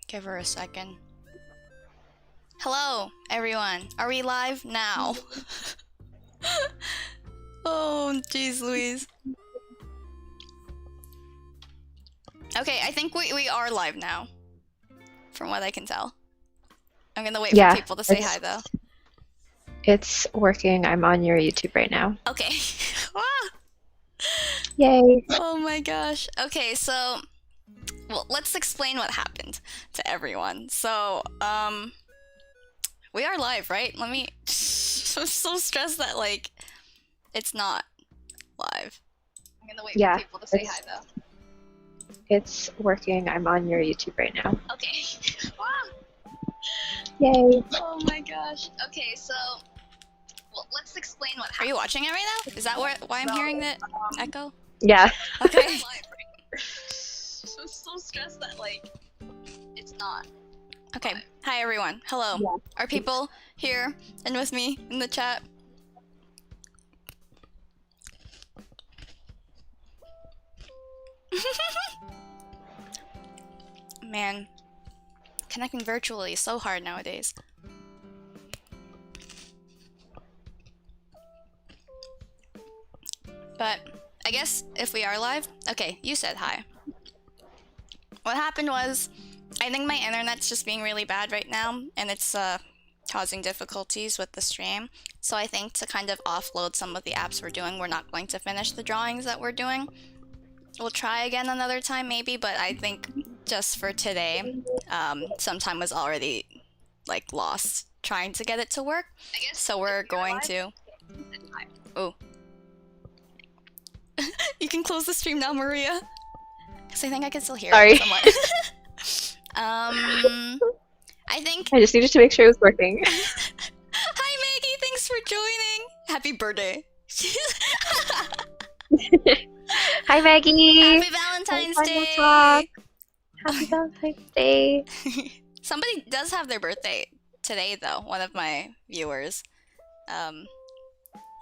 Give her a second. Hello, everyone. Are we live now? Oh, jeez Louise. Okay, I think we are live now, from what I can tell. I'm gonna wait for people to say hi, though. It's working. I'm on your YouTube right now. Okay. Yay. Oh my gosh. Okay, so, well, let's explain what happened to everyone. So, we are live, right? I'm so stressed that, like, it's not live. I'm gonna wait for people to say hi, though. It's working. I'm on your YouTube right now. Okay. Yay. Oh my gosh. Okay, so, well, let's explain what happened. Are you watching it right now? Is that why I'm hearing the echo? Yeah. Okay. I'm so stressed that, like, it's not. Okay. Hi, everyone. Hello. Yeah. Are people here and with me in the chat? Man, connecting virtually is so hard nowadays. But I guess if we are live, okay, you said hi. What happened was, I think my internet's just being really bad right now, and it's causing difficulties with the stream. So I think to kind of offload some of the apps we're doing, we're not going to finish the drawings that we're doing. We'll try again another time maybe, but I think just for today, some time was already like lost trying to get it to work. So we're going to... Oh. You can close the stream now, Maria. Because I think I can still hear it somewhat. I think... I just needed to make sure it was working. Hi, Maggie! Thanks for joining! Happy birthday! Hi, Maggie! Happy Valentine's Day! Happy Valentine's Day! Somebody does have their birthday today, though. One of my viewers.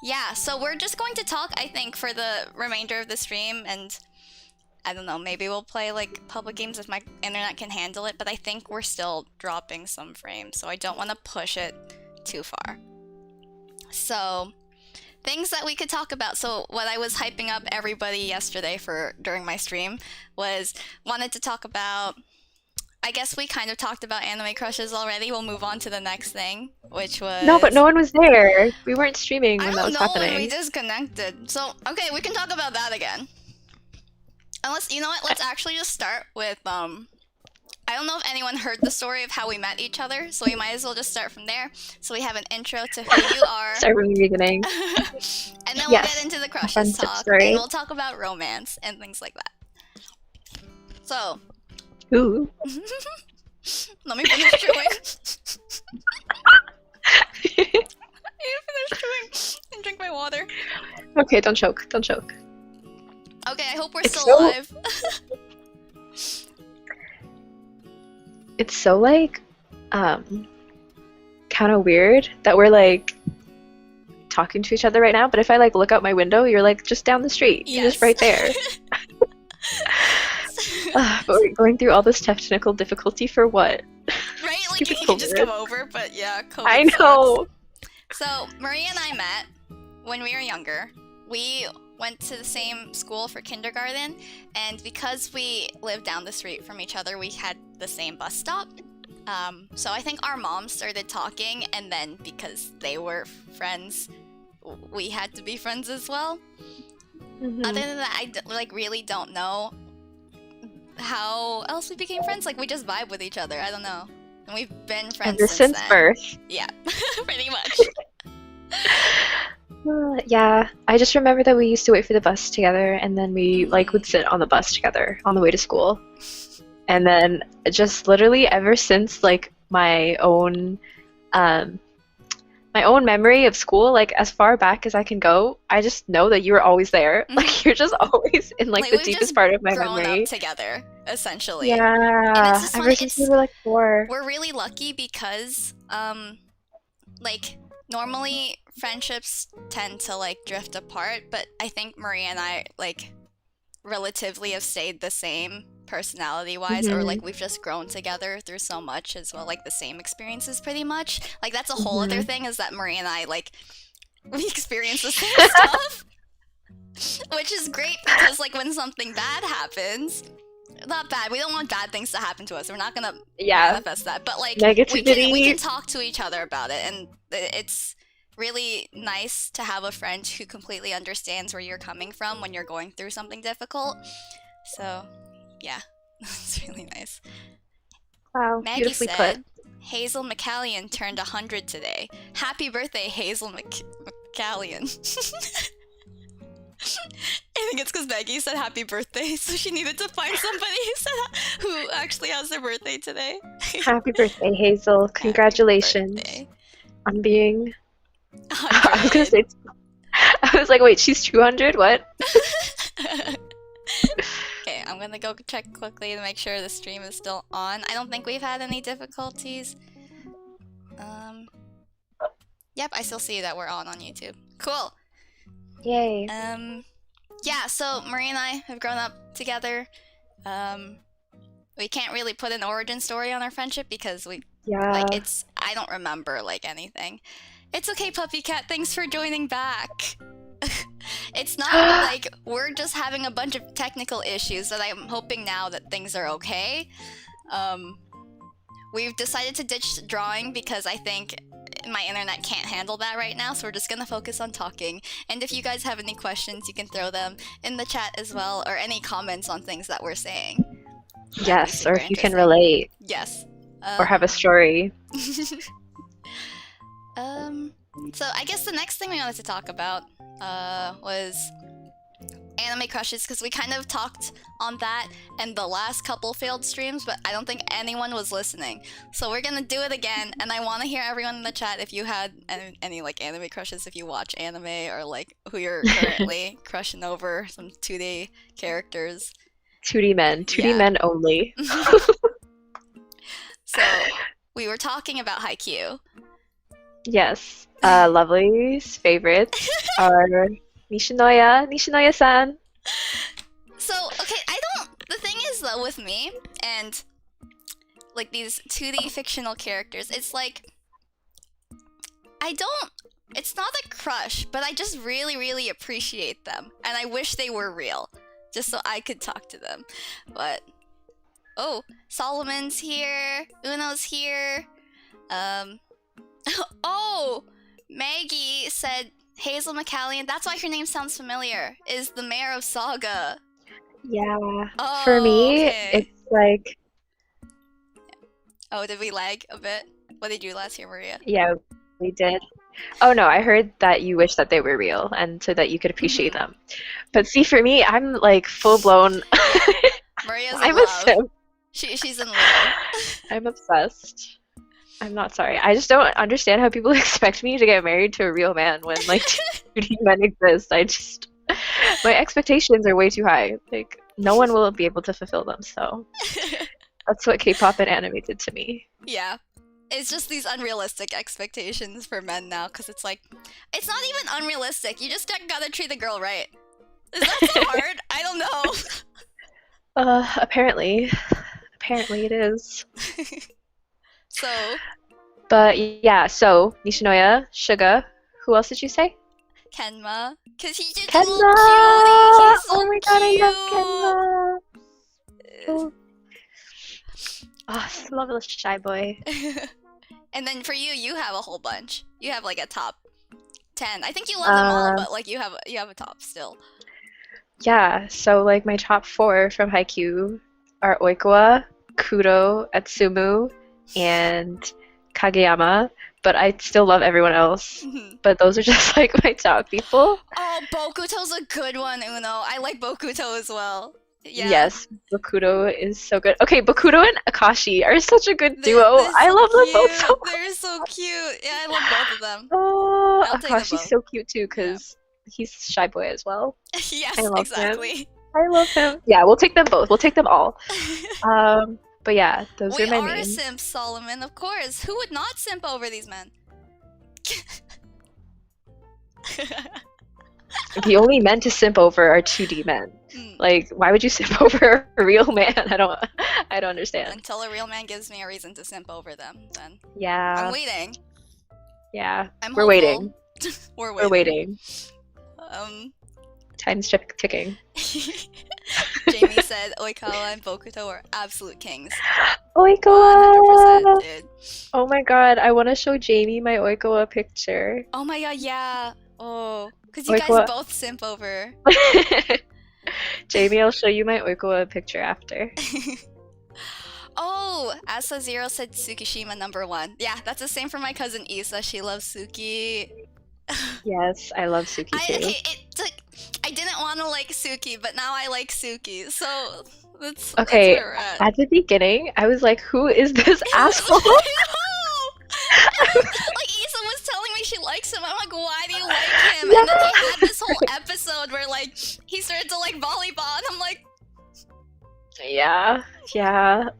Yeah, so we're just going to talk, I think, for the remainder of the stream, and I don't know, maybe we'll play, like, public games if my internet can handle it, but I think we're still dropping some frames, so I don't want to push it too far. So... things that we could talk about. So what I was hyping up everybody yesterday for during my stream was wanted to talk about, I guess we kind of talked about anime crushes already. We'll move on to the next thing, which was... No, but no one was there. We weren't streaming when that was happening. We disconnected. So, okay, we can talk about that again. Unless, you know what, let's actually just start with, I don't know if anyone heard the story of how we met each other, so we might as well just start from there. So we have an intro to who you are. Start from the beginning. And then we'll get into the crushes talk, and we'll talk about romance and things like that. So. Ooh. Let me finish chewing. I need to finish chewing and drink my water. Okay, don't choke. Don't choke. Okay, I hope we're still alive. It's so, like, kind of weird that we're, like, talking to each other right now, but if I, like, look out my window, you're, like, just down the street. Yes. You're just right there. But we're going through all this technical difficulty for what? Right? Like, you can just come over, but yeah, COVID I know! Sucks. So, Maria and I met when we were younger. We went to the same school for kindergarten, and because we lived down the street from each other, we had the same bus stop. So I think our moms started talking, and then because they were friends, we had to be friends as well. Mm-hmm. Other than that, I like really don't know how else we became friends. Like, we just vibe with each other. I don't know. And we've been friends since then. Birth. Yeah, pretty much. Yeah, I just remember that we used to wait for the bus together, and then we like would sit on the bus together on the way to school. And then just literally ever since like my own memory of school, like as far back as I can go, I just know that you were always there. Mm-hmm. Like you're just always in like the deepest part of my memory. Up together, essentially. Yeah, and it's just ever since we were like 4. We're really lucky because like normally friendships tend to like drift apart, but I think Maria and I like relatively have stayed the same personality-wise, or like we've just grown together through so much as well, like the same experiences pretty much. Like that's a whole other thing, is that Marie and I, like, we experience the same stuff. Which is great because, like, when something bad happens, not bad, we don't want bad things to happen to us. We're not gonna manifest that. But, like, negativity. We can talk to each other about it, and it's really nice to have a friend who completely understands where you're coming from when you're going through something difficult. So, yeah, it's really nice. Wow, Maggie beautifully said, put. Hazel McCallion turned 100 today. Happy birthday, Hazel McCallion. I think it's because Maggie said happy birthday, so she needed to find somebody who actually has their birthday today. Happy birthday, Hazel. Congratulations on being... 100. I was gonna say... I was like, wait, she's 200? What? Okay, I'm gonna go check quickly to make sure the stream is still on. I don't think we've had any difficulties. Yep, I still see that we're on YouTube. Cool. Yay. Yeah, so Marie and I have grown up together. We can't really put an origin story on our friendship because like, I don't remember, like, anything. It's okay, Puppy Cat, thanks for joining back. It's not like we're just having a bunch of technical issues that I'm hoping now that things are okay. We've decided to ditch drawing because I think my internet can't handle that right now, so we're just gonna focus on talking. And if you guys have any questions, you can throw them in the chat as well, or any comments on things that we're saying. Yes, or if you can relate. Yes. Or have a story. So I guess the next thing we wanted to talk about was anime crushes, because we kind of talked on that in the last couple failed streams, but I don't think anyone was listening. So we're gonna do it again, and I want to hear everyone in the chat if you had any like anime crushes, if you watch anime, or like who you're currently crushing over, some 2D characters. 2D men. 2D men only. So we were talking about Haikyuu. Yes. Lovely's favorites are Nishinoya-san. So, okay, the thing is though with me and like these 2D fictional characters, it's like, it's not a crush, but I just really, really appreciate them. And I wish they were real, just so I could talk to them. But, oh, Solomon's here, Uno's here. Oh, Maggie said Hazel McCallion, that's why her name sounds familiar, is the mayor of Saga. Yeah. Oh, for me, okay. it's like... Oh, did we lag a bit? What did you last hear, Maria? Yeah, we did. Oh no, I heard that you wish that they were real, and so that you could appreciate them. But see, for me, I'm like full-blown... Maria's in I'm love. a simp. She's in love. I'm obsessed. I'm not sorry. I just don't understand how people expect me to get married to a real man when, like, 2D men exist. My expectations are way too high. Like, no one will be able to fulfill them, so that's what K-pop and anime did to me. Yeah. It's just these unrealistic expectations for men now, because it's like, it's not even unrealistic. You just gotta treat the girl right. Is that so hard? I don't know. Apparently it is. So. But yeah, so Nishinoya, Suga, who else did you say? Kenma, because he's just Kenma! a little cutie. He's so oh my god, I love Kenma. Oh, small shy boy. And then for you, you have a whole bunch. You have like a top 10. I think you love them all, but like you have a top still. Yeah, so like my top 4 from Haikyuu are Oikawa, Kuro, Atsumu, and Kageyama, but I still love everyone else. But those are just like my top people. Oh, Bokuto's a good one, Uno. I like Bokuto as well. Yeah. Yes, Bokuto is so good. Okay, Bokuto and Akashi are such a good duo. I love them both so much. They're so cute. Yeah, I love both of them. Oh, Akashi's so cute too, because he's shy boy as well. Yes, I love exactly. him. I love him. Yeah, we'll take them both. We'll take them all. But yeah, those are my main. We are simps, Solomon, of course. Who would not simp over these men? The only men to simp over are 2D men. Mm. Like, why would you simp over a real man? I don't understand. Until a real man gives me a reason to simp over them, then I'm Yeah, waiting. yeah. I'm We're hopeful. waiting. We're We're waiting. waiting. Time's ticking. Jamie said Oikawa and Bokuto are absolute kings. Oikawa! 100%, dude. Oh my god, I want to show Jamie my Oikawa picture. Oh my god, yeah. Oh, because you guys Oikawa. both simp over. Jamie, I'll show you my Oikawa picture after. Oh, Asa Zero said Tsukishima #1. Yeah, that's the same for my cousin Isa. She loves Suki. Yes, I love Suki too. I didn't want to like Suki, but now I like Suki. So that's Okay, where we're at. at the beginning, I was like, who is this asshole? I know! Like, Isa was telling me she likes him. I'm like, why do you like him? Yeah. And then he had this whole episode where, like, he started to like volleyball, and I'm like, Yeah.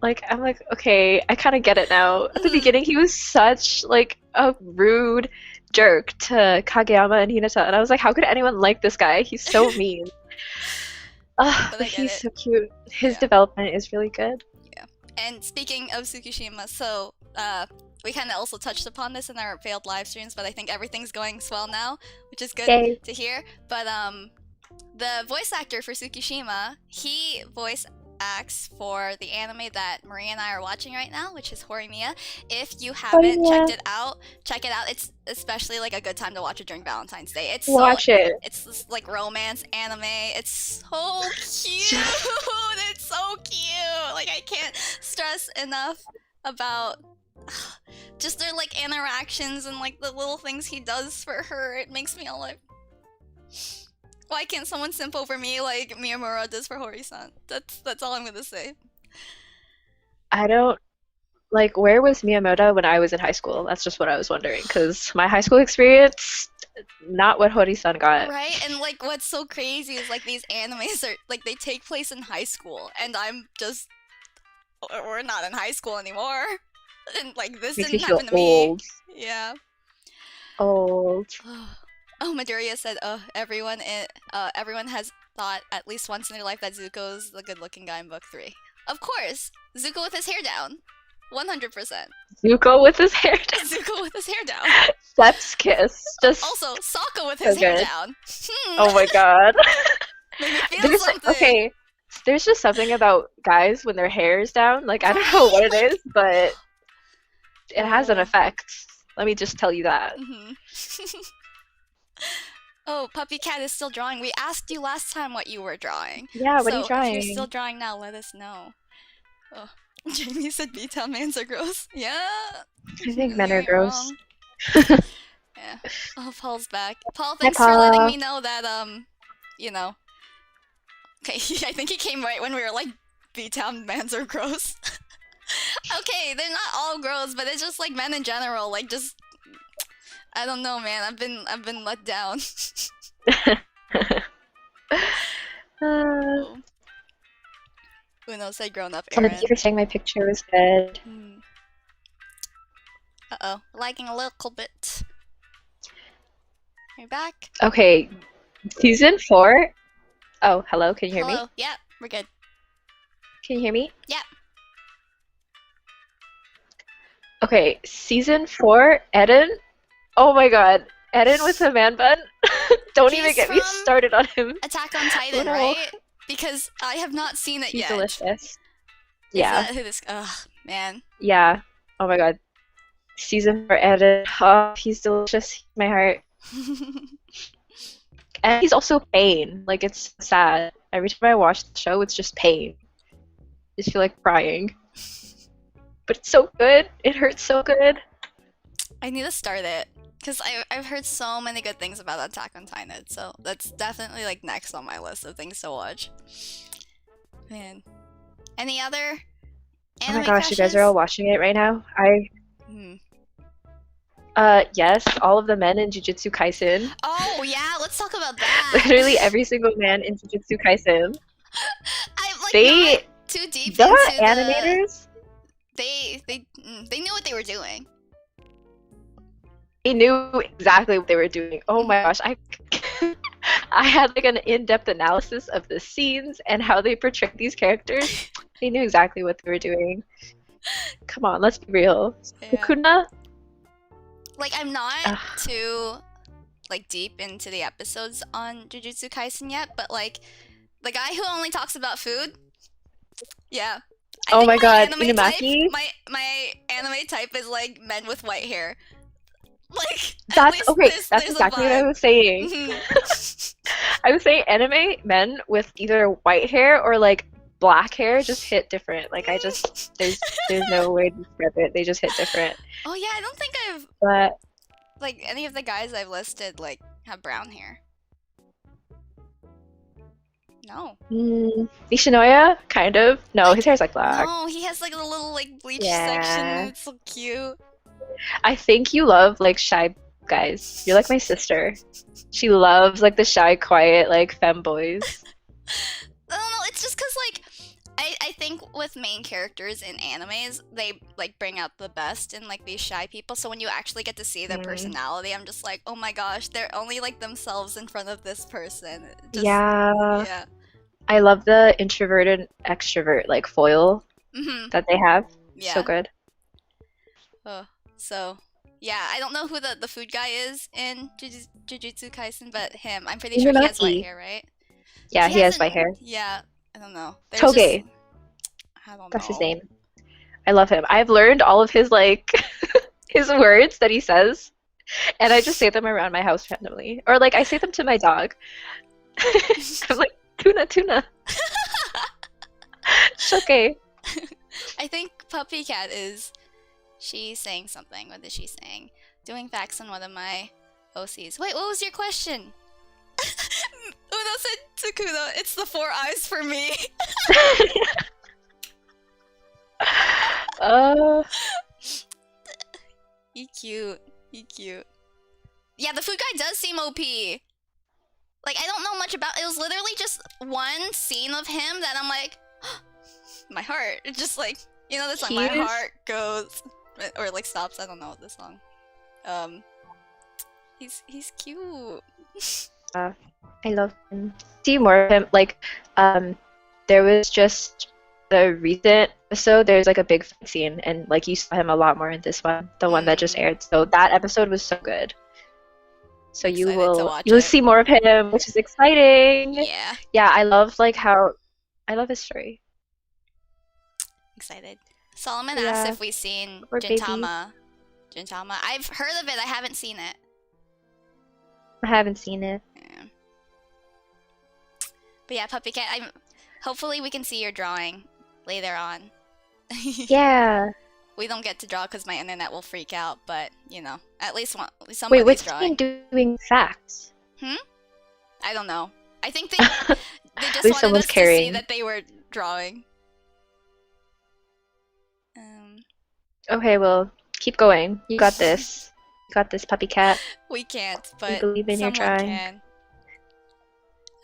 Like, I'm like, okay, I kind of get it now. At the beginning, he was such, like, a rude jerk to Kageyama and Hinata, and I was like, how could anyone like this guy? He's so mean. But he's so cute. His development is really good. Yeah. And speaking of Tsukishima, so, we kind of also touched upon this in our failed live streams, but I think everything's going swell now, which is good Yay. to hear. But the voice actor for Tsukishima, he voice acts for the anime that Marie and I are watching right now, which is Horimiya. If you haven't checked it out, check it out. It's especially like a good time to watch it during Valentine's Day. It's It's this like romance anime. It's so cute. It's so cute. Like, I can't stress enough about just their like interactions and like the little things he does for her. It makes me all like, why can't someone simp over me like Miyamura does for Hori-san? That's all I'm gonna say. I don't like, where was Miyamoto when I was in high school? That's just what I was wondering, because my high school experience, not what Hori-san got. Right, and like what's so crazy is like these animes are like they take place in high school, and we're not in high school anymore. And like this Makes didn't me feel happen to me. old. Yeah. Old. Oh, Midoriya said, everyone has thought at least once in their life that Zuko's the good-looking guy in book 3. Of course! Zuko with his hair down. 100%. Zuko with his hair down. Zuko with his hair down. Chef's kiss. Just Also, Sokka with his hair down. Oh my god. Made me feel something. Okay, there's just something about guys when their hair is down. Like, I don't know what it is, but it has an effect. Let me just tell you that. Oh, Puppy Cat is still drawing. We asked you last time what you were drawing. Yeah, what are you drawing? If you're still drawing now, let us know. Oh, Jamie said B-Town mans are gross. Yeah. I think men are gross. Yeah. Oh, Paul's back. Paul, thanks for letting me know that, you know. Okay, I think he came right when we were like, B-Town mans are gross. Okay, they're not all gross, but it's just like men in general, like just I don't know, man. I've been let down. Uno said grown up Aaron. Thank you for saying my picture was good. Uh-oh. Lagging a little bit. Are you back? Okay. Season 4. Oh, hello. Can you hear me? Yeah, we're good. Can you hear me? Yeah. Okay, Season 4, Eren. Oh my god. Eren with a man bun? Don't even get me started on him. Attack on Titan, right? Because I have not seen it He's yet. delicious. Yeah. Is that who this... Ugh, man. Yeah. Oh my god. Season 4, Eren. Oh, he's delicious. He's my heart. And he's also pain. Like, it's sad. Every time I watch the show, it's just pain. I just feel like crying. But it's so good. It hurts so good. I need to start it. Because I've heard so many good things about Attack on Titan, so that's definitely like next on my list of things to watch. Man. Any other anime Oh my gosh, crushes? you guys are all watching it right now? Yes, all of the men in Jujutsu Kaisen. Oh yeah, let's talk about that. Literally every single man in Jujutsu Kaisen. I'm like They, not too deep the into animators, they knew what they were doing. they knew exactly what they were doing. Oh my gosh, I had like an in-depth analysis of the scenes and how they portrayed these characters. They knew exactly what they were doing. Come on, let's be real. Yeah. Sukuna? Like, I'm not Ugh. too like deep into the episodes on Jujutsu Kaisen yet, but like the guy who only talks about food, yeah. I Oh think my god, anime type, Inumaki? my anime type is like men with white hair. Like, at That's least okay. there's That's a exactly what I vibe. was saying. Mhm. I would say anime men with either white hair or like black hair just hit different. Like there's no way to describe it. They just hit different. Oh yeah, I don't think I've But like any of the guys I've listed like have brown hair. No. Nishinoya, kind of. No, his hair's like black. No, he has like a little like bleach Yeah. section. It's so cute. I think you love like shy guys. You're like my sister. She loves like the shy, quiet, like femboys. I don't know, it's just because like I think with main characters in animes, they like bring out the best in like these shy people. So when you actually get to see their personality, I'm just like, oh my gosh, they're only like themselves in front of this person. Just, Yeah. yeah. I love the introverted extrovert like foil Mm-hmm. that they have. Yeah. So good. Oh, so yeah, I don't know who the food guy is in Jujutsu Kaisen, but him. I'm pretty sure he has white Inumaki. hair, right? Yeah, he has hasn't- white hair. Yeah, I don't know. They're Toge. just- I don't That's his know. name. I love him. I've learned all of his like his words that he says, and I just say them around my house randomly. Or like I say them to my dog. I'm like, tuna, tuna. Shoke. I think Puppy Cat is. She's saying something. What is she saying? Doing facts on one of my OCs. Wait, what was your question? Uno said Tsukuno, it's the 4 eyes for me. He cute. He cute. Yeah, the food guy does seem OP. Like, I don't know much about it. Was literally just one scene of him that I'm like, my heart. It's just like, you know, this song, my He's- heart goes, or like stops. I don't know the song. He's cute. I love him. See more of him. Like, there was just the recent episode. There's like a big fight scene, and like you saw him a lot more in this one, the one that just aired. So that episode was so good. So you Excited to will watch you'll it. see more of him, which is exciting. Yeah, Yeah, I love like how I love his story. excited. Solomon Yeah. asked if we've seen Poor baby. Gintama. Gintama. I've heard of it. I haven't seen it. I haven't seen it. Yeah. But yeah, Puppy Cat. Hopefully we can see your drawing later on. Yeah. We don't get to draw because my internet will freak out, but you know, at least Wait, somebody's what's drawing. he doing facts? I don't know. I think they just least wanted someone's us to see carrying. that they were drawing. Okay, well, keep going. You got this. You got this, puppy cat. We can't, but believe in your someone drawing.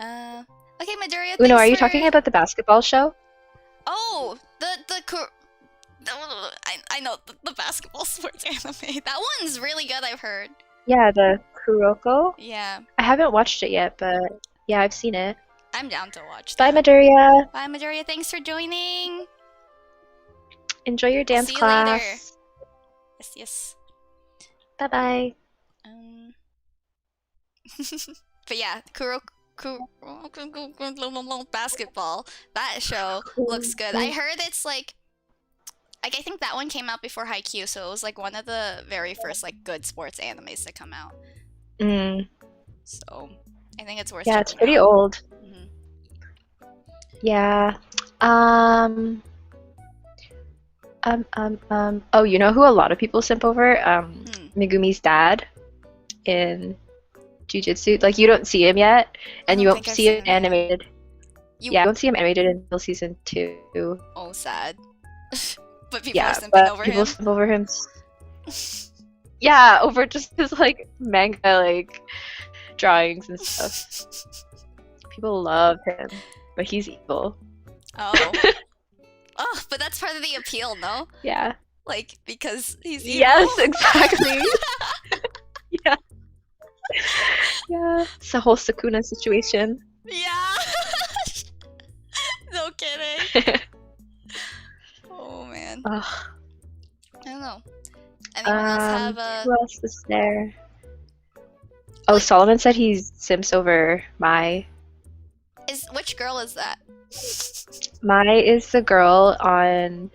can. Okay, Midoriya. Uno, thanks are you for- talking about the basketball show? Oh, I know the basketball sports anime. That one's really good. I've heard. Yeah, the Kuroko. Yeah, I haven't watched it yet, but yeah, I've seen it. I'm down to watch. Bye, that. Midoriya. Bye, Midoriya. Thanks for joining. Enjoy your dance see you class. later. Yes. Bye bye. But yeah, basketball. That show looks good. I heard it's like I think that one came out before Haikyuu, so it was like one of the very first like good sports animes to come out. So I think it's worth. Yeah, it's checking pretty out. old. Mhm. Yeah. Oh, you know who a lot of people simp over? Megumi's dad in Jujutsu. Like, you don't see him yet, and you don't won't think I've see him seen him yet. animated. Yeah, you won't see him animated until season 2. Oh, sad. But people Yeah, are simping but over people him. simp over him. Yeah, over just his like manga like drawings and stuff. People love him, but he's evil. Oh. Oh, but that's part of the appeal, no? Yeah. Like, because he's evil. Yes, exactly. Yeah. Yeah, it's a whole Sakuna situation. Yeah. No kidding. Oh man. Ugh. I don't know. Anyone else have Who else is there? Oh, Like- Solomon said he simps over Mai. which girl is that? Mai is the girl on,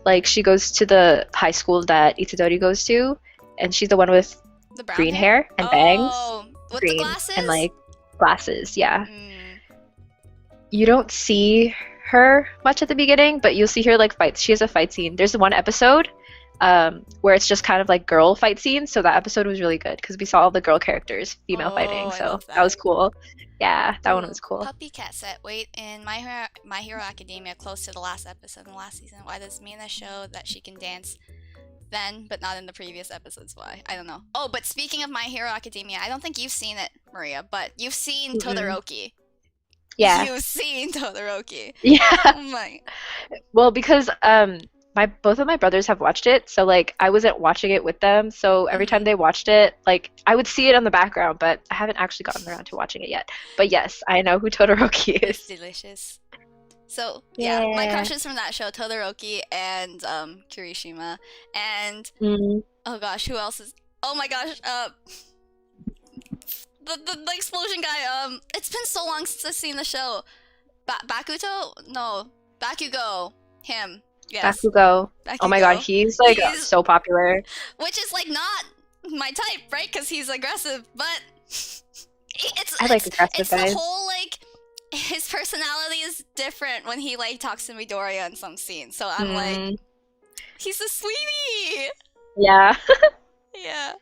like, she goes to the high school that Itadori goes to, and she's the one with The brown green hair and bangs. Oh, with Green the glasses? and like glasses, yeah. Mm. You don't see her much at the beginning, but you'll see her like fight. She has a fight scene. There's one episode where it's just kind of like girl fight scenes. So that episode was really good because we saw all the girl characters female fighting. I So love that was cool. Yeah, that one Ooh, was cool. Puppy Cat said, wait, in My Hero Academia, close to the last episode in the last season, why does Mina show that she can dance then, but not in the previous episodes? Why? I don't know. Oh, but speaking of My Hero Academia, I don't think you've seen it, Maria, but you've seen Mm-mm. Todoroki. Yeah. You've seen Todoroki. Yeah. Oh my. Well, because both of my brothers have watched it, so like I wasn't watching it with them, so every time they watched it, like I would see it on the background, but I haven't actually gotten around to watching it yet. But yes, I know who Todoroki It's is. delicious. So, yeah, my Yeah. crushes from that show, Todoroki and Kirishima. And, Mm. oh gosh, who else is... Oh my gosh, the explosion guy, it's been so long since I've seen the show. Bakuto? No. Bakugo. Him. Yes. Bakugo. Oh my god, Bakugo. he's like He's- so popular. Which is, like, not my type, right? Because he's aggressive, but... I like aggressive It's guys. the whole, like... His personality is different when he, like, talks to Midoriya in some scenes. So I'm like, Mm, he's a sweetie! yeah. Yeah.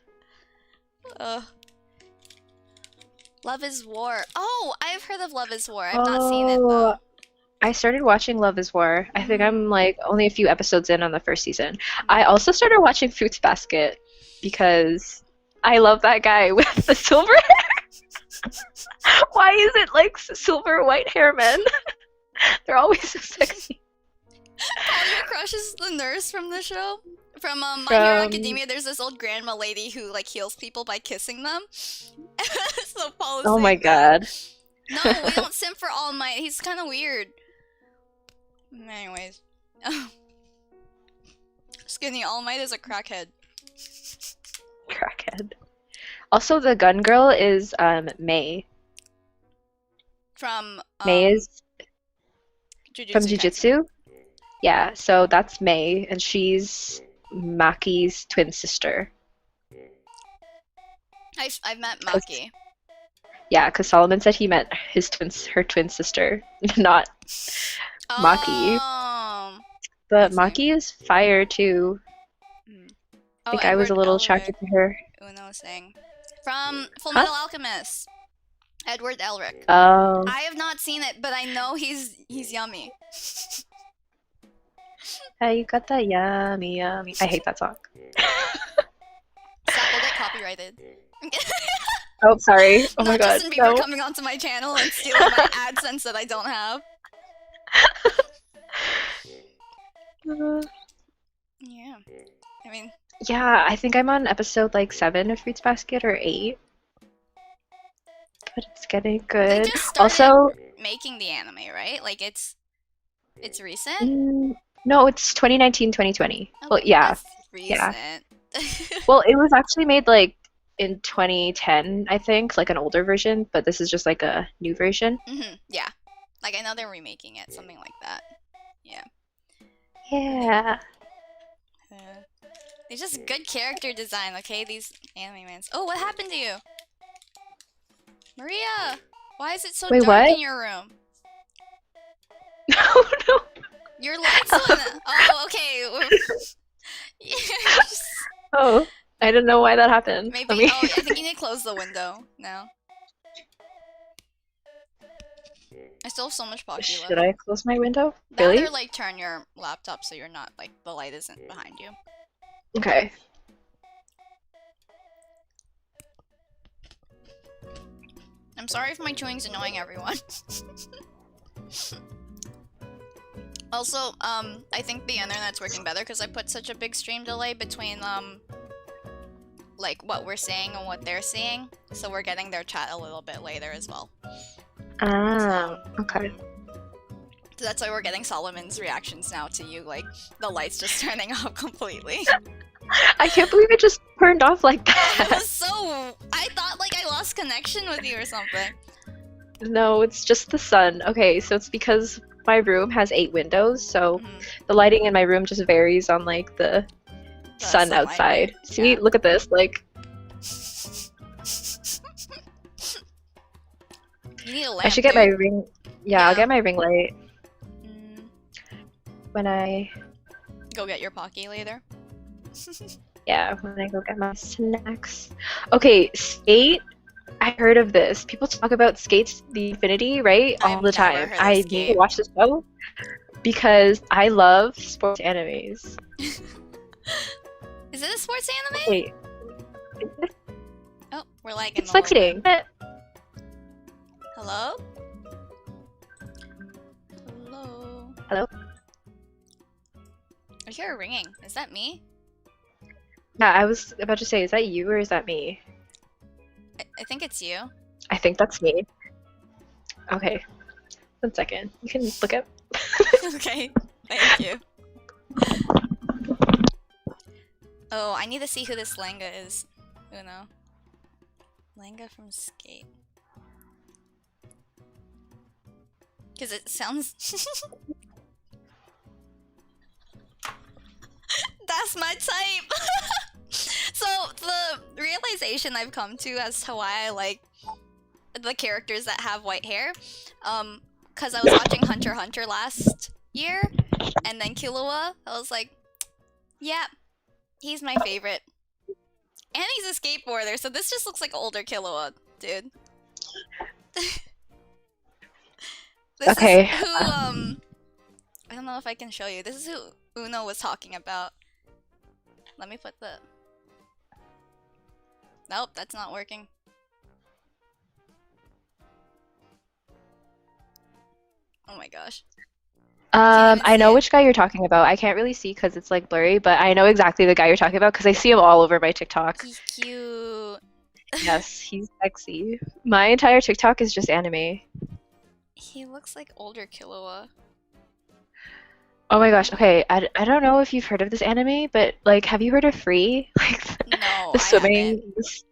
Love is War. Oh, I've heard of Love is War. I've not seen it, though. I started watching Love is War. I think I'm like only a few episodes in on the first season. I also started watching Fruits Basket because I love that guy with the silver hair. Why is it like silver white hair men? They're always so sexy. All your crush is the nurse from the show? From My Hero From- Academia, there's this old grandma lady who, like, heals people by kissing them. So Paul is Oh my saying that. god. No, we don't simp for All Might. He's kind of weird. Anyways. Skinny All Might is a crackhead. Crackhead. Also, the gun girl is Mei. From Mei is Jujutsu from Kaisen. Jujutsu. Yeah, so that's Mei, and she's Maki's twin sister. I've met Maki. Yeah, because Solomon said he met her twin sister, not Maki. Oh. But I see. Maki is fire too. I think I was a little attracted to her. Uno saying. From Full Metal Alchemist. Edward Elric. Oh, I have not seen it, but I know he's yummy. hey, you got that yummy, yummy. I hate that song. Stop, we'll get copyrighted. Oh, sorry. Oh Not my god. Justin Bieber No. coming onto my channel and stealing my AdSense that I don't have. Yeah. I mean, Yeah, I think I'm on episode like 7 of Fruits Basket or 8. But it's getting they good. just started Also, making the anime, right? Like it's recent? no, it's 2019, 2020. Oh, Well, yeah. that's recent. Well, it was actually made like in 2010, I think, like an older version, but this is just like a new version. Yeah. Like I know they're remaking it, something like that. Yeah. Yeah. It's just good character design, okay? These anime mans. Oh, what happened to you? Maria! Why is it so Wait, dark what? in your room? Oh no. Your lights on. Oh, okay. Yeah, just- Oh, I don't know why that happened. maybe. Let me- Oh, I think you need to close the window now. I still have so much pocky Should left. I close my window? That Really? or like turn your laptop so you're not like the light isn't behind you. Okay. I'm sorry if my chewing's annoying everyone. Also, I think the internet's working better because I put such a big stream delay between like what we're saying and what they're seeing, so we're getting their chat a little bit later as well. Ah, okay. So that's why we're getting Solomon's reactions now to you, like the lights just turning off completely. I can't believe it just turned off like It that. was so. I thought like I lost connection with you or something. No, it's just the sun. Okay, so it's because my room has 8 windows, so the lighting in my room just varies on like the sun sunlight, outside. right? See, Yeah. look at this. Like, You need a lamp. I should get my dude. ring. Yeah, I'll Yeah. get my ring light Mm, when I. go get your Pocky later. Yeah, when I go get my snacks. Okay, Skate. I heard of this. People talk about Skate's the Infinity, right? All I've the never time. heard of I need to Skate. watch this show because I love sports animes. Is it a sports anime? Wait, Oh, we're lagging. it's a like little bit. fitting. Hello? Hello? Hello? I hear a ringing. Is that me? Yeah, I was about to say, is that you or is that me? I think it's you. I think that's me. Okay, 1 second. You can look up. Okay, thank you. Oh, I need to see who this Langa is. Uno. Langa from Skate. Because it sounds... That's my type! So, the realization I've come to as to why I like the characters that have white hair, because I was watching Hunter x Hunter last year, and then Killua, I was like, yeah, he's my favorite. And he's a skateboarder, so this just looks like older Killua, dude. This Okay. is who, I don't know if I can show you. This is who Uno was talking about. Let me put the... Nope, that's not working. Oh my gosh. even I see know it. which guy you're talking about. I can't really see because it's like blurry, but I know exactly the guy you're talking about because I see him all over my TikTok. He's cute. Yes, he's sexy. My entire TikTok is just anime. He looks like older Killua. Oh my gosh, okay, I don't know if you've heard of this anime, but like, have you heard of Free? Like, No, the I swimming, haven't.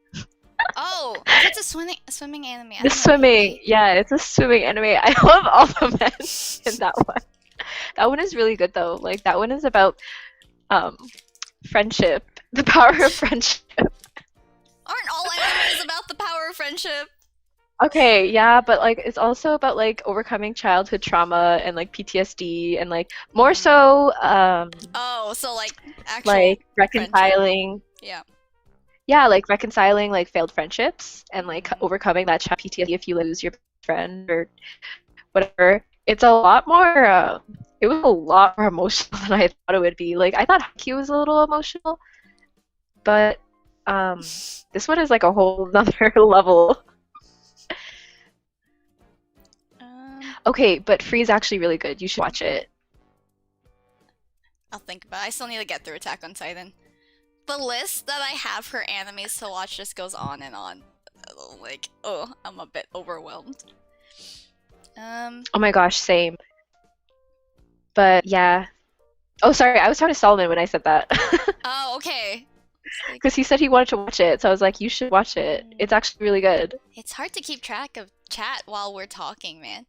Oh, it's a swimming anime. I the don't know swimming, Free. yeah, it's a swimming anime. I love all the men in that one. That one is really good though. Like, that one is about friendship, the power of friendship. Aren't all animes about the power of friendship? Okay, yeah, but like it's also about like overcoming childhood trauma and like PTSD and like more so Oh, so like actual like friendship. reconciling, Yeah. yeah, like reconciling like failed friendships and like Mhm. overcoming that child PTSD if you lose your friend or whatever. It's a lot more it was a lot more emotional than I thought it would be. Like I thought Haikyuu was a little emotional, but this one is like a whole another level. Okay, but Free's actually really good. You should watch it. I'll think about it. I still need to get through Attack on Titan. The list that I have for animes to watch just goes on and on. Like, oh, I'm a bit overwhelmed. Oh my gosh, same. But yeah. Oh, sorry, I was talking to Solomon when I said that. Oh, okay. Because he said he wanted to watch it, so I was like, you should watch it. It's actually really good. It's hard to keep track of chat while we're talking, man.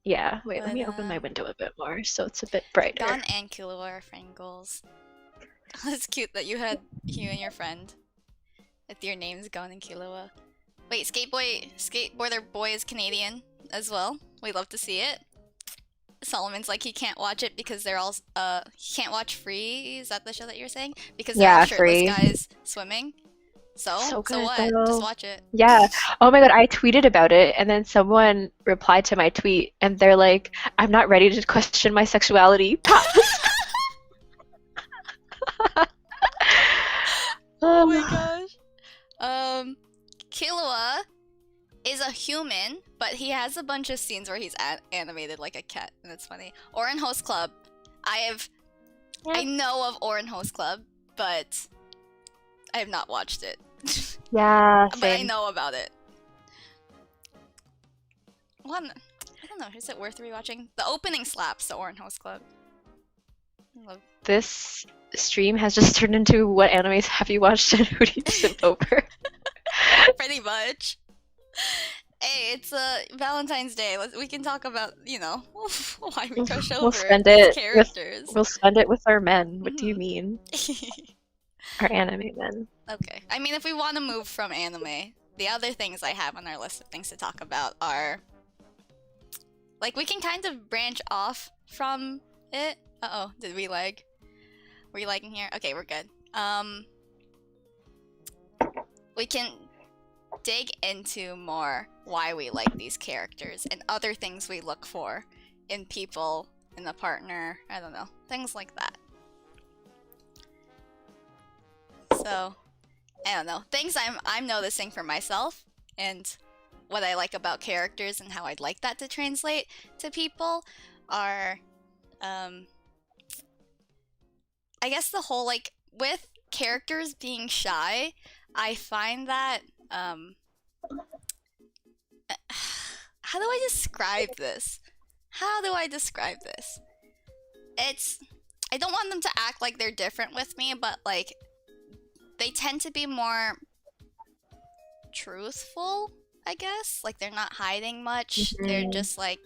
Yeah, wait, let me But, open my window a bit more so it's a bit brighter. Gon and Killua are friend goals. It's cute that you had you and your friend with your names Gon and Killua. Wait, Skateboarder Boy is Canadian as well. We love to see it. Solomon's like he can't watch it because they're all he can't watch Free. Is that the show that you're saying? Because they're all Yeah, shirtless Free. guys swimming. So good, what? though. Just watch it. Yeah. Oh my god, I tweeted about it and then someone replied to my tweet and they're like, I'm not ready to question my sexuality. Oh my gosh. Killua is a human, but he has a bunch of scenes where he's animated like a cat, and it's funny. Orin Host Club. I know of Orin Host Club, but I have not watched it, Yeah, but I same. know about it. One, I don't know. Is it worth rewatching? The opening slaps. The Orange Host Club. I love. This stream has just turned into what animes have you watched and who do you simp over? Pretty much. Hey, it's Valentine's Day. We can talk about, why we crush We'll over spend these it with characters. we'll spend it with our men. What do you Mhm. mean? Our anime men. Okay. I mean, if we want to move from anime, the other things I have on our list of things to talk about are, like, we can kind of branch off from it. Uh-oh, did we lag? Were you lagging here? Okay, we're good. We can dig into more why we like these characters and other things we look for in people, in a partner, I don't know, things like that. So, I don't know, things I'm noticing for myself and what I like about characters and how I'd like that to translate to people are, I guess the whole, like, with characters being shy, I find that, how do I describe this? It's, I don't want them to act like they're different with me, but, like, they tend to be more truthful, I guess. Like, they're not hiding much. They're Mhm. just, like,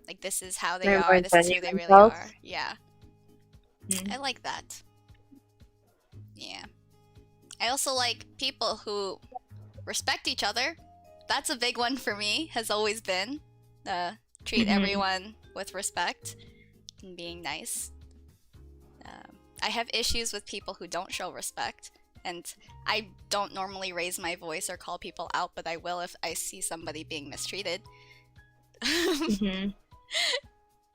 like, this is how they They're are, more this is who genuine they really themselves. are. Yeah. Mhm. I like that. Yeah. I also like people who respect each other. That's a big one for me, has always been. Treat Mhm. everyone with respect and being nice. I have issues with people who don't show respect, and I don't normally raise my voice or call people out, but I will if I see somebody being mistreated. Mhm.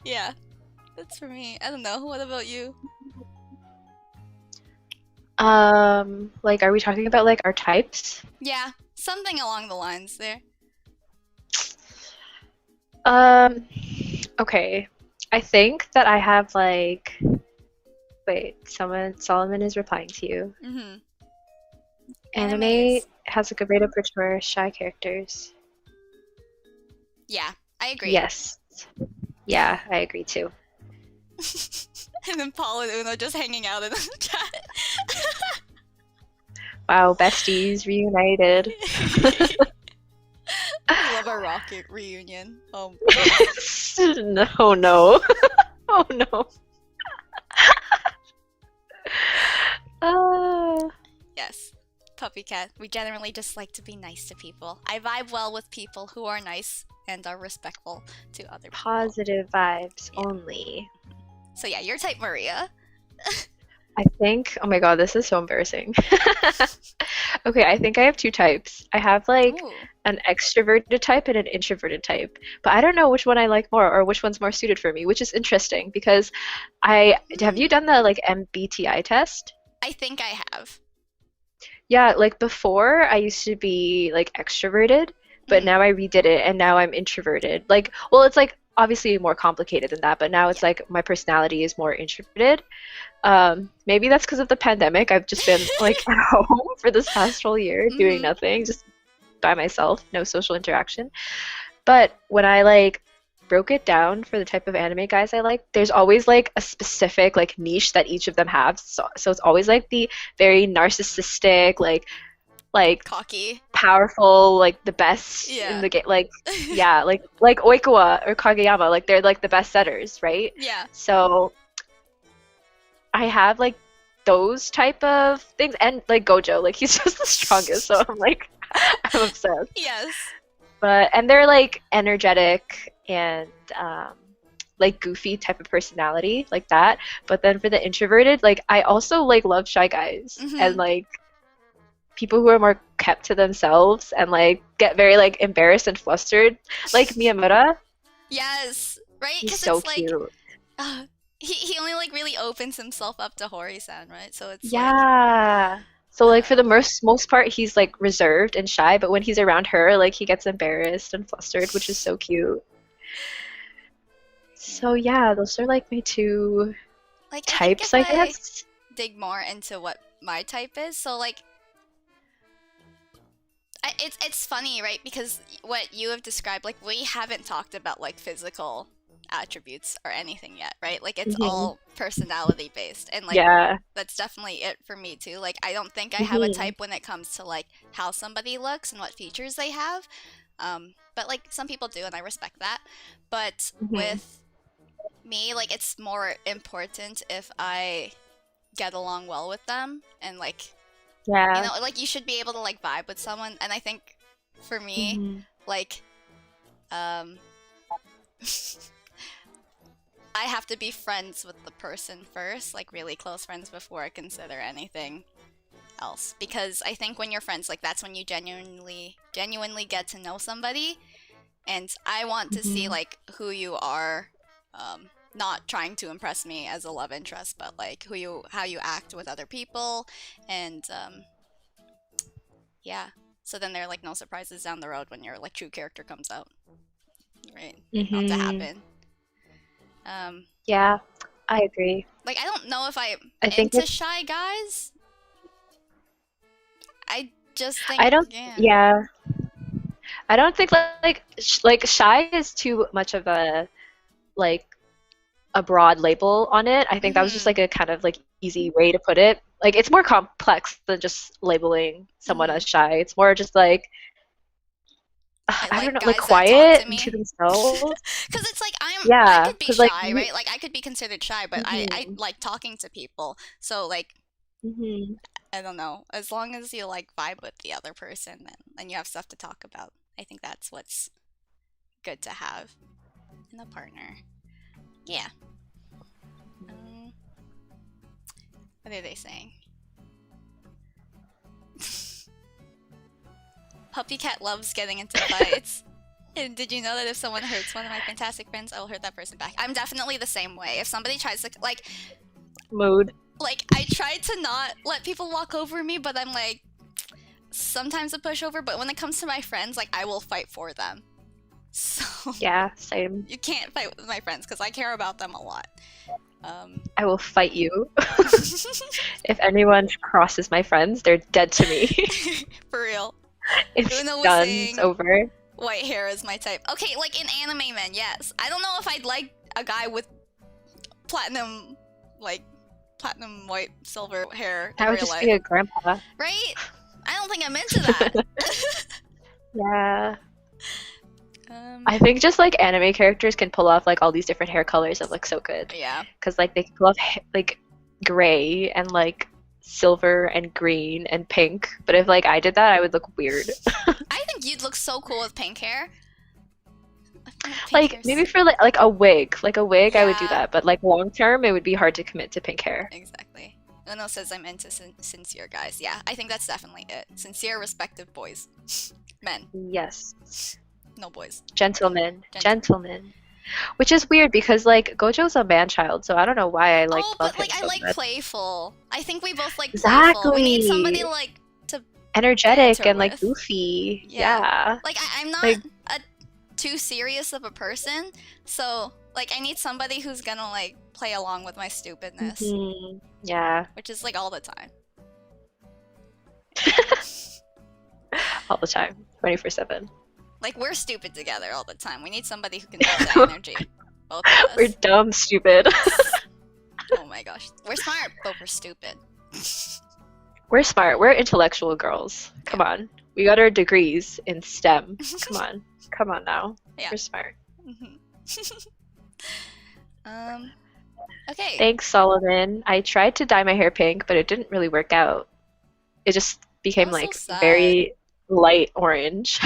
Yeah, that's for me. I don't know. What about you? Like, are we talking about like our types? Yeah, something along the lines there. Okay. I think that I have like, wait, Solomon is replying to you. Mm-hmm. Anime Animes. has a good rate of portrayal shy characters. Yeah, I agree. Yes. Yeah, I agree too. And then Paul and Uno just hanging out in the chat. Wow, besties reunited. I love our rocket reunion. Oh, No, no. Oh no. yes. Puppy cat. We generally just like to be nice to people. I vibe well with people who are nice and are respectful to other people. Positive vibes Yeah. only. So yeah, your type, Maria. I think, oh my god, this is so embarrassing. Okay, I think I have two types. I have like Ooh. an extroverted type and an introverted type, but I don't know which one I like more or which one's more suited for me, which is interesting because have you done the like MBTI test? I think I have. Yeah, like before I used to be like extroverted, but Mm. now I redid it and now I'm introverted. Like, well, it's like obviously more complicated than that, but now it's Yeah. like my personality is more introverted. Maybe that's because of the pandemic. I've just been like at home for this past whole year doing Mhm. nothing, just by myself, no social interaction. But when I like broke it down for the type of anime guys I like, there's always like a specific like niche that each of them have. So it's always like the very narcissistic, like Cocky. powerful, like the best in Yeah. the game. Like yeah, like Oikawa or Kageyama, like they're like the best setters, right? Yeah. So I have like those type of things, and like Gojo, like he's just the strongest. So I'm like, I'm obsessed. Yes. And they're like energetic and like goofy type of personality, like that. But then for the introverted, like I also like love shy guys and Mhm. like people who are more kept to themselves and like get very like embarrassed and flustered, like Miyamura. Yes. Right? He's Because so it's like, cute. he only like really opens himself up to Hori-san, right? So it's like, Yeah. So like for the uh, most part he's like reserved and shy, but when he's around her, like he gets embarrassed and flustered, which is so cute. So yeah, those are like my two like I think if types, I I guess. dig more into what my type is. So like, it's funny, right? Because what you have described, like we haven't talked about like physical attributes or anything yet, right? Like it's Hmm. all personality based, and like Yeah. that's definitely it for me too. Like I don't think I have a Hmm. type when it comes to like how somebody looks and what features they have. But like some people do, and I respect that. But Hmm. with me, like it's more important if I get along well with them, and like, you Yeah. know, like you should be able to like vibe with someone. And I think for me, Hmm. like, um, I have to be friends with the person first, like really close friends before I consider anything else. Because I think when you're friends, like that's when you genuinely get to know somebody, and I want to see Hmm. like who you are, not trying to impress me as a love interest, but like how you act with other people, and yeah. So then there are like no surprises down the road when your like true character comes out, right? Not to Hmm. happen. Um, Yeah, I agree. like I don't know if I'm I think into it's, shy guys. I just think, I don't, yeah. yeah, I don't think like shy is too much of a like a broad label on it. I think that was just Mhm. like a kind of like easy way to put it. Like it's more complex than just labeling someone Mhm. as shy. It's more just like I I don't like know, like guys that talk to quiet and to me. themselves. Cuz it's like I Yeah, could be because like shy, you. right? Like I could be considered shy, but I Hmm. like talking to people. So like Hmm. I don't know. As long as you like vibe with the other person, and you have stuff to talk about, I think that's what's good to have in a partner. Yeah. Um, what are they saying? Puppy cat loves getting into fights. And did you know that if someone hurts one of my fantastic friends, I will hurt that person back? I'm definitely the same way. If somebody tries to Mood. I try to not let people walk over me, but I'm like sometimes a pushover. But when it comes to my friends, like I will fight for them. So Yeah, same. you can't fight with my friends because I care about them a lot. Um, I will fight you. If anyone crosses my friends, they're dead to me. for real. It's Una was done. It's saying over. white hair is my type. Okay, like in anime men, yes. I don't know if I'd like a guy with platinum, like platinum white silver hair in I would real just be life, a grandpa. right? I don't think I'm into that. Yeah. um, I think just like anime characters can pull off like all these different hair colors that look so good. yeah. Because like they can pull off like gray and like silver and green and pink. But if like I did that, I would look weird. I think you'd look so cool with pink hair. I think pink Like maybe hair's for like a wig, I would do yeah, that. But like long term, it would be hard to commit to pink hair. exactly. Uno says I'm into sincere guys. Yeah, I think that's definitely it. Sincere, respective boys, men, Yes. no boys. Gentlemen. Gentlemen. Gentlemen. Which is weird because like Gojo's a man child, so I don't know why I like Oh, love but him like I so like much. playful. I think we both like playful. We need somebody Exactly. like to Energetic banter and like with. goofy. Yeah. Yeah. Like I'm not Like, a too serious of a person, so like I need somebody who's gonna like play along with my stupidness, yeah, which is like all the time. all the time, 24/7. Like we're stupid together all the time. We need somebody who can match that energy. Both of We're us. dumb, stupid. Oh my gosh. We're smart, but we're stupid. We're smart. We're intellectual girls. Yeah. Come on. We got our degrees in STEM. Come on. Come on now. Yeah. We're smart. Mhm. Okay. Thanks, Solomon. I tried to dye my hair pink, but it didn't really work out. It just became That's so like sad. very light orange.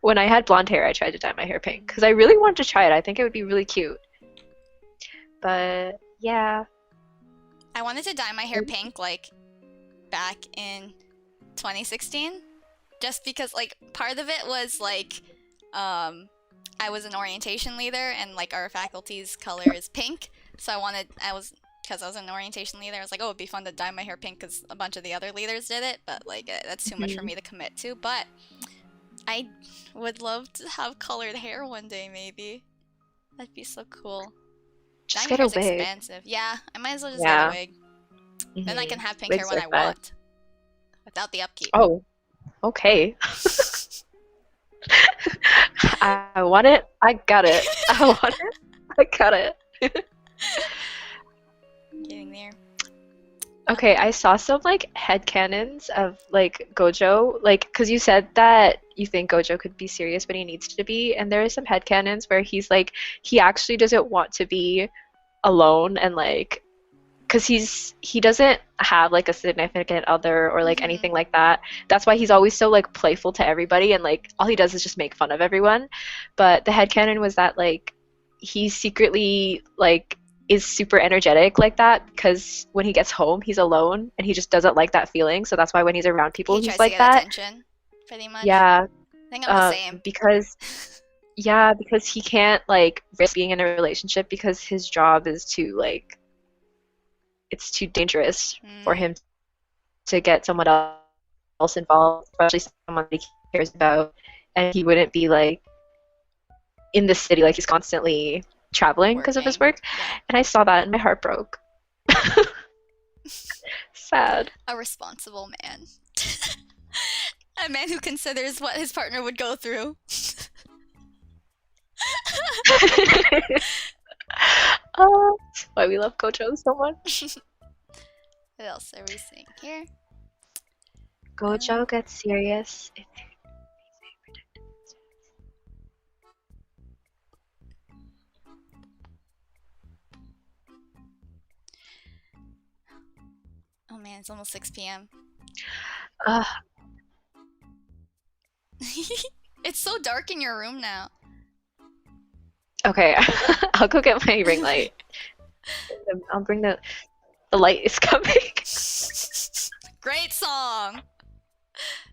When I had blonde hair, I tried to dye my hair pink because I really wanted to try it. I think it would be really cute. But yeah. I wanted to dye my hair pink like back in 2016 just because like part of it was like I was an orientation leader and like our faculty's color is pink, so because I was an orientation leader, I was like, oh, it'd be fun to dye my hair pink because a bunch of the other leaders did it, but like that's too much for Mhm. me to commit to. But I would love to have colored hair one day, maybe. That'd be so cool. Just Dyeing my get hair a is wig. expensive. Yeah, I might as well just get a Yeah. wig. Then I can have pink hair Wigs when are I fun. want, without the upkeep. Oh, okay. I want it. I got it. I want it. I got it. Getting there. Okay, I saw some like headcanons of like Gojo, like because you said that you think Gojo could be serious, but he needs to be, and there are some headcanons where he's like he actually doesn't want to be alone and like because he doesn't have like a significant other or like Mm-hmm. anything like that. That's why he's always so like playful to everybody and like all he does is just make fun of everyone. But the headcanon was that like he secretly like is super energetic like that because when he gets home he's alone and he just doesn't like that feeling. So that's why when he's around people He he's tries to like get that. attention, pretty much. Yeah, I think I'm the same. because yeah, because he can't like risk being in a relationship because his job is too like it's too dangerous for him to get someone else involved, especially someone that he cares about, and he wouldn't be like in the city like he's constantly traveling because of his Working. work. Yeah. And I saw that and my heart broke. Sad. A responsible man. A man who considers what his partner would go through. Oh, that's why we love Gojo so much. What else are we seeing here? Gojo gets serious. Oh man, it's almost 6 p.m. It's so dark in your room now. Okay, I'll go get my ring light. I'll bring the light is coming. Great song! Go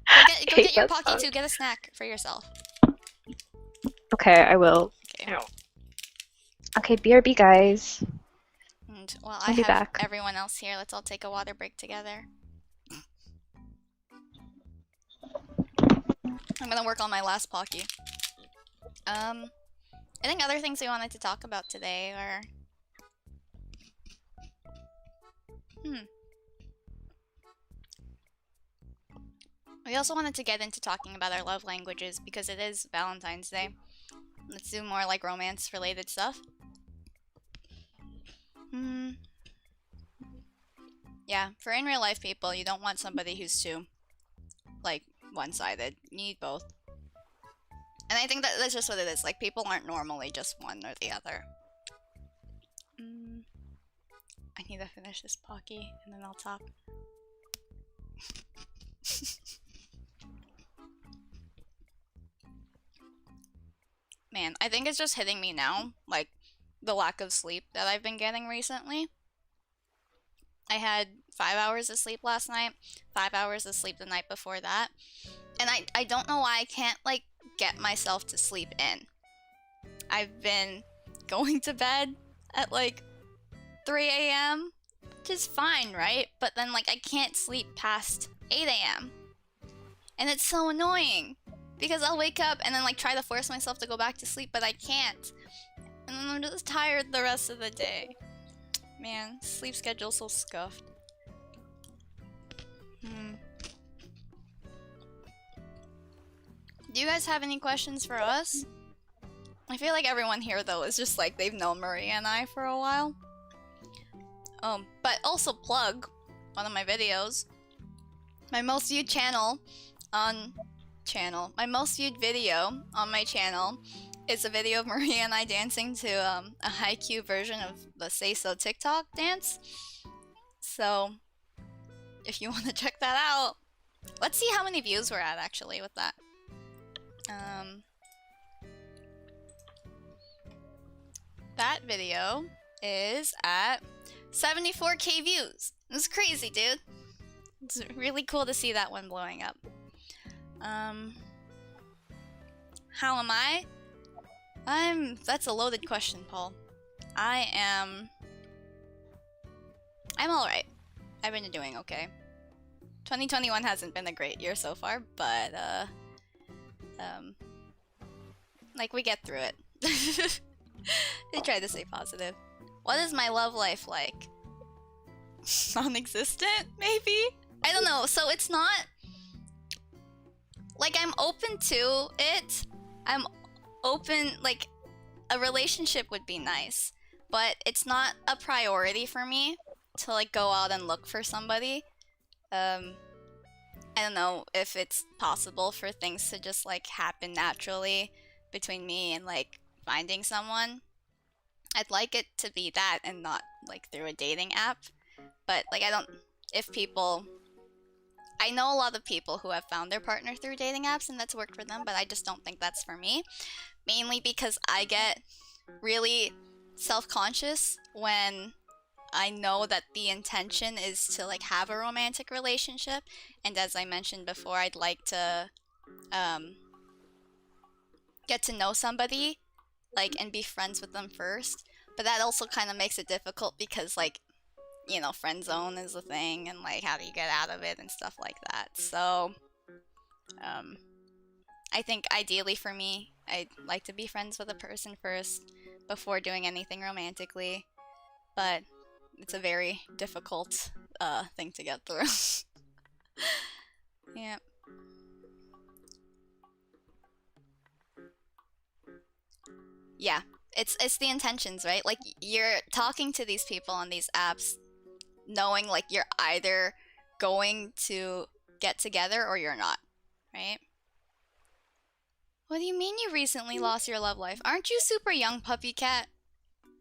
hate get your that Pocky song. too. Get a snack for yourself. Okay, I will. Okay. Okay, BRB guys. And while I'll I be have back. everyone else here, let's all take a water break together. I'm gonna work on my last Pocky. I think other things we wanted to talk about today are... We also wanted to get into talking about our love languages because it is Valentine's Day. Let's do more like romance-related stuff. Yeah, for in real life people, you don't want somebody who's too, like, one-sided. You need both. And I think that's just what it is. Like, people aren't normally just one or the other. I need to finish this Pocky, and then I'll talk. Man, I think it's just hitting me now, like, the lack of sleep that I've been getting recently. I had 5 hours of sleep last night, 5 hours of sleep the night before that, and I don't know why I can't, like, get myself to sleep in. I've been going to bed at, like, 3 a.m., which is fine, right? But then, like, I can't sleep past 8 a.m. And it's so annoying, because I'll wake up and then, like, try to force myself to go back to sleep, but I can't. And then I'm just tired the rest of the day. Man, sleep schedule's so scuffed. Do you guys have any questions for us? I feel like everyone here, though, is just like they've known Maria and I for a while. But also plug one of my videos. My most viewed my most viewed video on my channel is a video of Maria and I dancing to a haiku version of the Say So TikTok dance. So, if you want to check that out, let's see how many views we're at actually with that. That video is at 74k views. It's crazy, dude. It's really cool to see that one blowing up. How am I? That's a loaded question, Paul. I'm alright. I've been doing okay. 2021 hasn't been a great year so far, but, like, we get through it. I try to stay positive. What is my love life like? non-existent, maybe? I don't know. So it's not like I'm open to it. I'm open, like a relationship would be nice, but it's not a priority for me to like go out and look for somebody. I don't know if it's possible for things to just like happen naturally between me and like finding someone. I'd like it to be that and not like through a dating app. But like if people, I know a lot of people who have found their partner through dating apps and that's worked for them, but I just don't think that's for me. Mainly because I get really self-conscious when I know that the intention is to like have a romantic relationship, and as I mentioned before, I'd like to get to know somebody like and be friends with them first. But that also kind of makes it difficult because like, you know, friend zone is a thing and like how do you get out of it and stuff like that. So I think ideally for me, I'd like to be friends with a person first before doing anything romantically, but it's a very difficult thing to get through. Yeah. Yeah, it's the intentions, right? Like you're talking to these people on these apps knowing like you're either going to get together or you're not, right? What do you mean you recently lost your love life? Aren't you super young, puppy cat?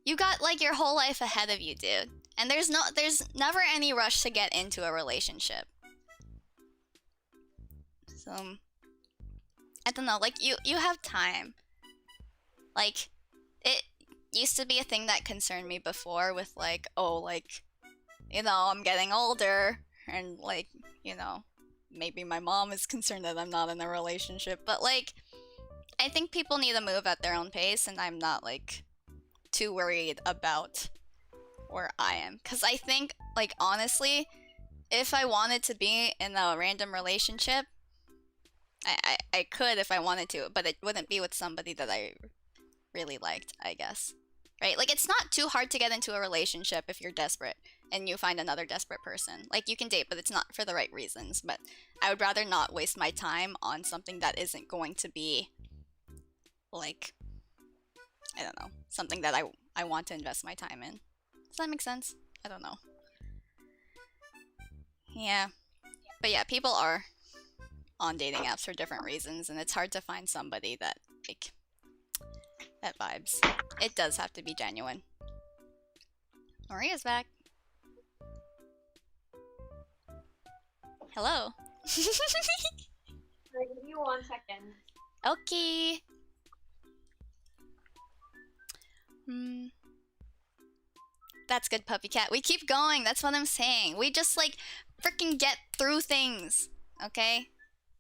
You got like your whole life ahead of you, dude. And there's never any rush to get into a relationship. So I don't know, like you have time. Like it used to be a thing that concerned me before with like, oh, like, you know, I'm getting older and like, you know, maybe my mom is concerned that I'm not in a relationship, but like I think people need to move at their own pace and I'm not like too worried about where I am. Cause I think like honestly, if I wanted to be in a random relationship, I could if I wanted to, but it wouldn't be with somebody that I really liked, I guess. Right? Like, it's not too hard to get into a relationship if you're desperate and you find another desperate person. Like, you can date, but it's not for the right reasons. But I would rather not waste my time on something that isn't going to be, like, I don't know, something that I want to invest my time in. Does that make sense? I don't know. Yeah. But yeah, people are on dating apps for different reasons, and it's hard to find somebody that, like, that vibes. It does have to be genuine. Maria's back. Hello. Give me 1 second. Okay. That's good, puppy cat. We keep going. That's what I'm saying. We just like freaking get through things. Okay?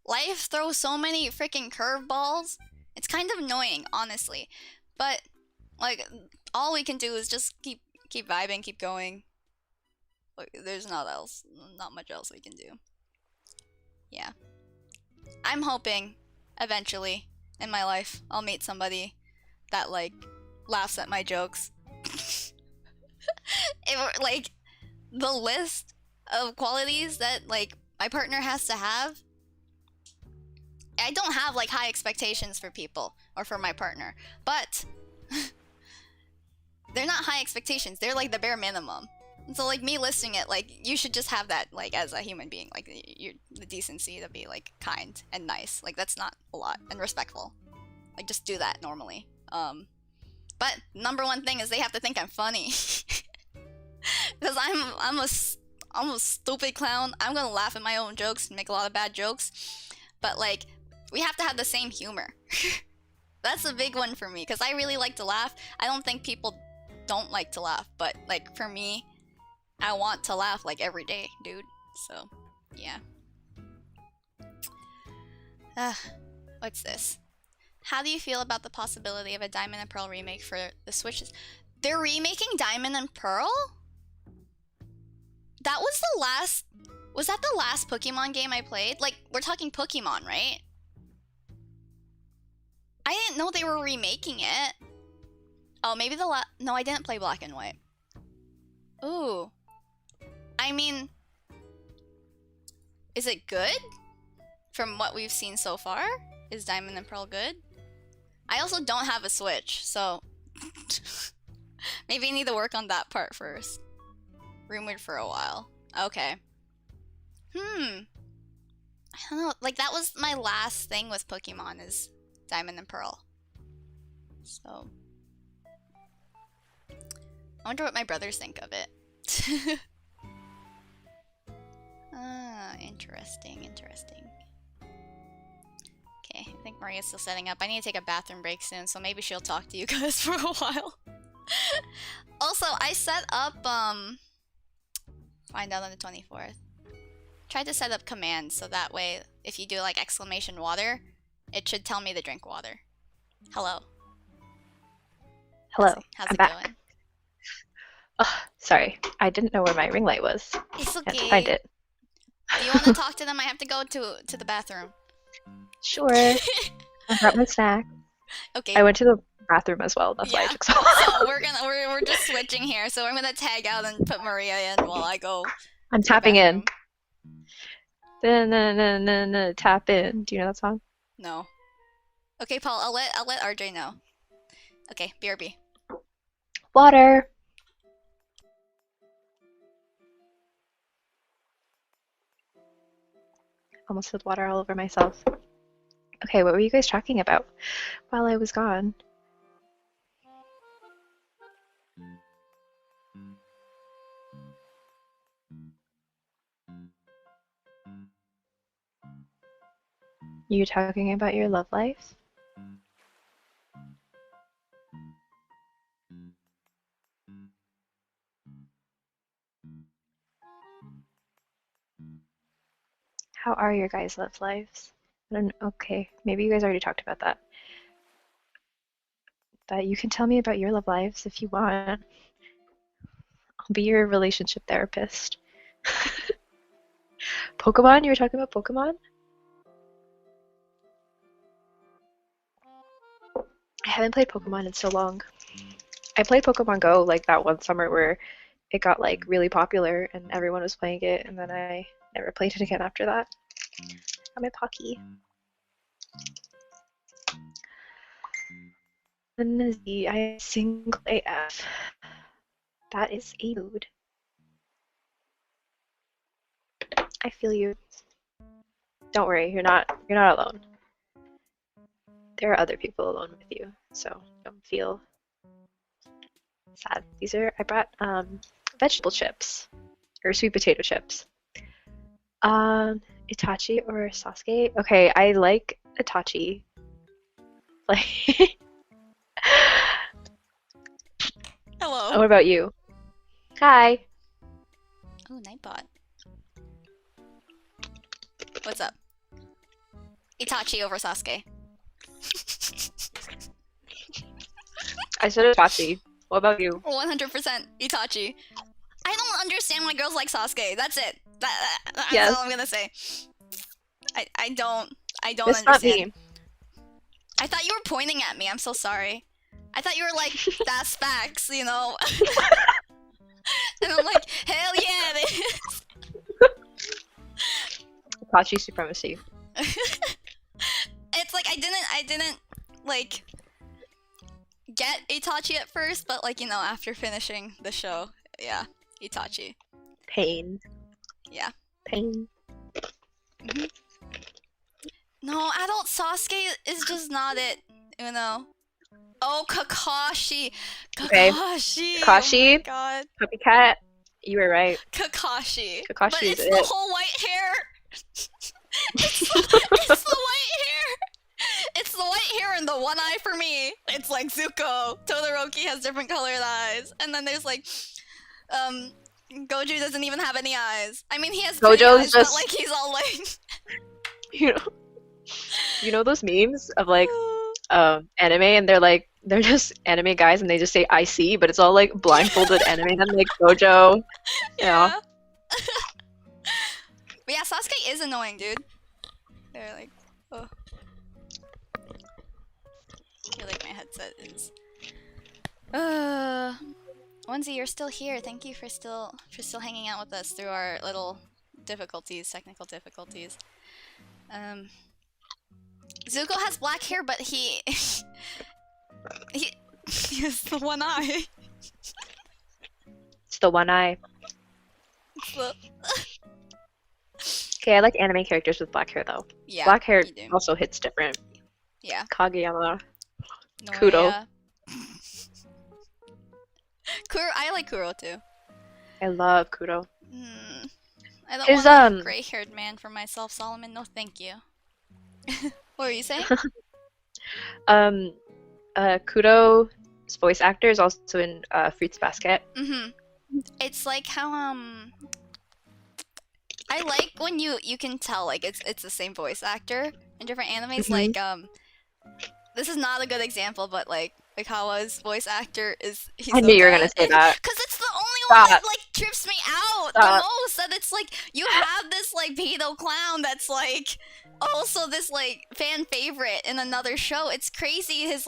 Life throws so many freaking curveballs. It's kind of annoying, honestly. But like all we can do is just keep vibing, keep going. Like, there's not much else we can do. Yeah. I'm hoping eventually in my life I'll meet somebody that like laughs at my jokes. Like the list of qualities that like my partner has to have, I don't have like high expectations for people or for my partner, but they're not high expectations, they're like the bare minimum. And so like me listing it, like you should just have that like as a human being, like you're the decency to be like kind and nice, like that's not a lot, and respectful, like just do that normally. But number one thing is they have to think I'm funny. Because I'm a stupid clown. I'm gonna laugh at my own jokes and make a lot of bad jokes, but like we have to have the same humor. That's a big one for me because I really like to laugh. I don't think people don't like to laugh, but like for me, I want to laugh like every day, dude. So yeah. What's this? How do you feel about the possibility of a Diamond and Pearl remake for the Switches? They're remaking Diamond and Pearl? That was the last... Was that the last Pokemon game I played? Like, we're talking Pokemon, right? I didn't know they were remaking it. Oh, maybe the last... No, I didn't play Black and White. Ooh. I mean, is it good? From what we've seen so far? Is Diamond and Pearl good? I also don't have a Switch, so maybe I need to work on that part first. Rumored for a while. Okay. I don't know, like that was my last thing with Pokemon is Diamond and Pearl. So I wonder what my brothers think of it. Interesting. Okay, I think Maria's still setting up. I need to take a bathroom break soon, so maybe she'll talk to you guys for a while. Also, I set up, find out on the 24th. Tried to set up commands, so that way, if you do, like, exclamation water, it should tell me to drink water. Hello. Hello. How's I'm it back. going? Oh, sorry. I didn't know where my ring light was. It's I had to okay. find it. Do you want to talk to them? I have to go to the bathroom. Sure. I brought my snack. Okay. I went to the bathroom as well. That's why I took so long. So we're just switching here. So I'm gonna tag out and put Maria in while I go. I'm tapping in. Tap in. Do you know that song? No. Okay, Paul. I'll let RJ know. Okay, BRB. Water. Almost spilled water all over myself. Okay, what were you guys talking about while I was gone? You talking about your love life? How are your guys' love lives? Okay, maybe you guys already talked about that. But you can tell me about your love lives if you want. I'll be your relationship therapist. Pokemon? You were talking about Pokemon? I haven't played Pokemon in so long. I played Pokemon Go like that one summer where it got like really popular and everyone was playing it, and then I never played it again after that. I'm a Pocky. I single AF. That is a mood. I feel you. Don't worry, you're not alone. There are other people alone with you, so don't feel sad. I brought vegetable chips or sweet potato chips. Itachi or Sasuke? Okay, I like Itachi. Like Hello. What about you? Hi. Oh, Nightbot. What's up? Itachi over Sasuke. I said Itachi. What about you? 100% Itachi. I don't understand why girls like Sasuke. That's it. That's Yes. all I'm gonna say. I don't It's understand. not me. I thought you were pointing at me. I'm so sorry. I thought you were like, that's facts, you know? And I'm like, hell yeah, it is. Itachi supremacy. It's like I didn't like get Itachi at first, but like, you know, after finishing the show, yeah, Itachi. Pain. Yeah. Pain. Mm-hmm. No, adult Sasuke is just not it, you know. Oh, Kakashi. Okay. Kakashi. Kakashi. Oh my god. Copycat. You were right. Kakashi. Kakashi's But it's it. the whole white hair. it's the white hair. It's the white hair and the one eye for me. It's like Zuko. Todoroki has different colored eyes. And then there's like, Goju doesn't even have any eyes. I mean, he has pretty eyes, but like he's all like... You know those memes of like anime, and they're just anime guys and they just say I see, but it's all like blindfolded anime and like Gojo. Yeah. But yeah, Sasuke is annoying, dude. They're like, oh. I feel like my headset is... Onesie, you're still here. Thank you for still hanging out with us through our little technical difficulties. Zuko has black hair, but he he has the one eye. It's the one eye. So, Okay, I like anime characters with black hair though. yeah, Black hair you do. also hits different. Yeah. Kageyama. No, Kuro. yeah. I like Kuro too. I love Kuro. I don't His, want a gray-haired man for myself, Solomon. No, thank you. What were you saying? Kuro's voice actor is also in Fruits Basket. It's like how I like when you can tell like it's the same voice actor in different animes. Like this is not a good example, but like Kawa's voice actor is. I knew you were gonna say that. Because it's the only one that like trips me out the most. That it's like you have this like pedo clown that's like also this like fan favorite in another show. It's crazy. His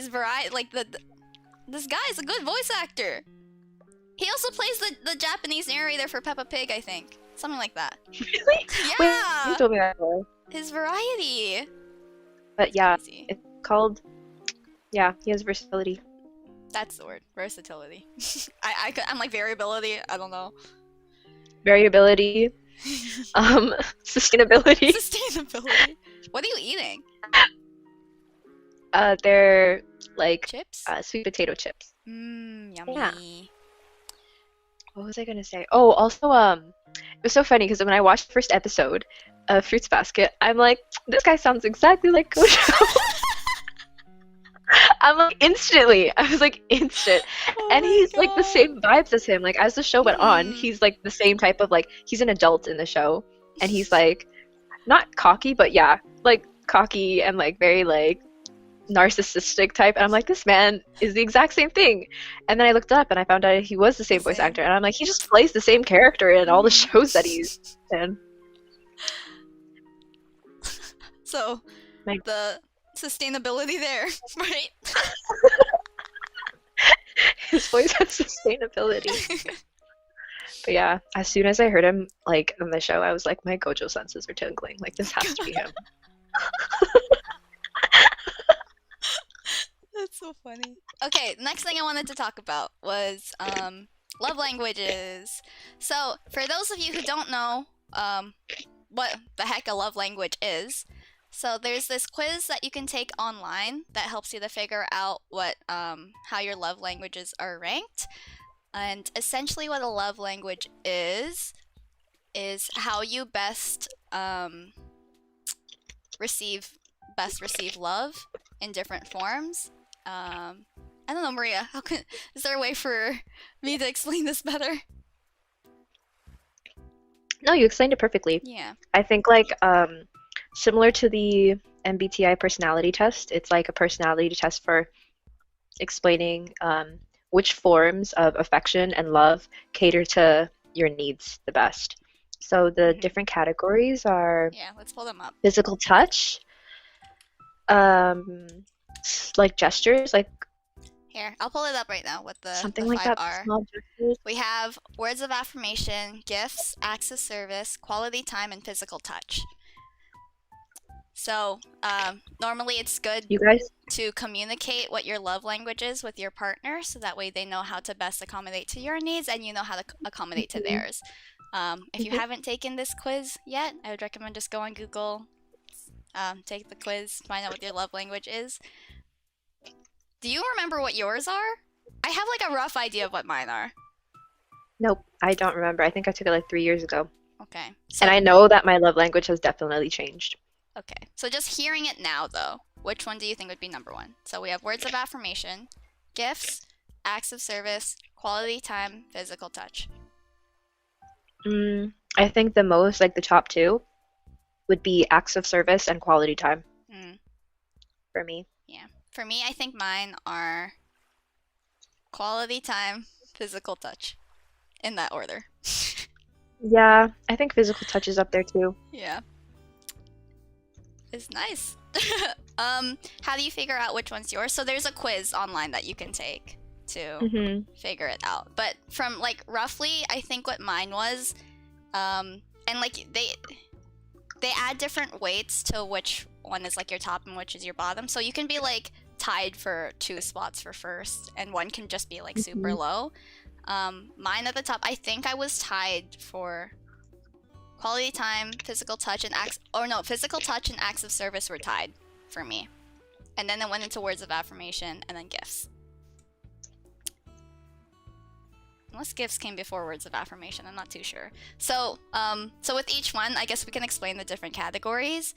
variety, like this guy's a good voice actor. He also plays the Japanese narrator for Peppa Pig, I think. Something like that. Really? Yeah! Wait, you told me that before. His variety. But yeah, Crazy. it's called... Yeah, he has versatility. That's the word. Versatility. I'm like variability. I don't know. Variability. Sustainability. Sustainability. What are you eating? They're like... Chips? Sweet potato chips. Yummy. Yeah. What was I gonna say? Oh, also, it was so funny because when I watched the first episode of Fruits Basket, I'm like, this guy sounds exactly like Gojo. I'm like, instantly. I was like, instant. And he's like the same vibes as him. Like, as the show went on, he's like the same type of like, he's an adult in the show. And he's like, not cocky, but yeah, like cocky and like very like narcissistic type. And I'm like, this man is the exact same thing. And then I looked up and I found out he was the same voice actor. And I'm like, he just plays the same character in all the shows that he's in. So, the sustainability there, right? His voice has sustainability. But yeah, as soon as I heard him like in the show, I was like, my Gojo senses are tingling. Like, this has to be him. That's so funny. Okay, next thing I wanted to talk about was love languages. So, for those of you who don't know what the heck a love language is, so there's this quiz that you can take online that helps you to figure out what how your love languages are ranked. And essentially what a love language is how you best receive love in different forms. I don't know, Maria, is there a way for me to explain this better? No, you explained it perfectly. Yeah. I think like similar to the MBTI personality test, it's like a personality test for explaining which forms of affection and love cater to your needs the best. So the different categories are let's pull them up. Physical touch, like gestures, like here, I'll pull it up right now with the something the like 5 that. R. Small gestures. We have words of affirmation, gifts, acts of service, quality time, and physical touch. So, normally it's good to communicate what your love language is with your partner, so that way they know how to best accommodate to your needs and you know how to accommodate to theirs. If you haven't taken this quiz yet, I would recommend just go on Google, take the quiz, find out what your love language is. Do you remember what yours are? I have like a rough idea of what mine are. Nope, I don't remember. I think I took it like 3 years ago. Okay. So, and I know that my love language has definitely changed. Okay. So just hearing it now, though, which one do you think would be number one? So we have words of affirmation, gifts, acts of service, quality time, physical touch. I think the most, like the top two, would be acts of service and quality time. For me. Yeah. For me, I think mine are quality time, physical touch. In that order. Yeah, I think physical touch is up there too. Yeah. It's nice. How do you figure out which one's yours? So there's a quiz online that you can take to Mhm. figure it out. But from like roughly, I think what mine was, and like they add different weights to which one is like your top and which is your bottom. So you can be like tied for 2 spots for first, and one can just be like super Mhm. low. Mine at the top, I think I was tied for quality time, physical touch, and physical touch and acts of service were tied for me. And then it went into words of affirmation and then gifts. Unless gifts came before words of affirmation, I'm not too sure. So with each one, I guess we can explain the different categories.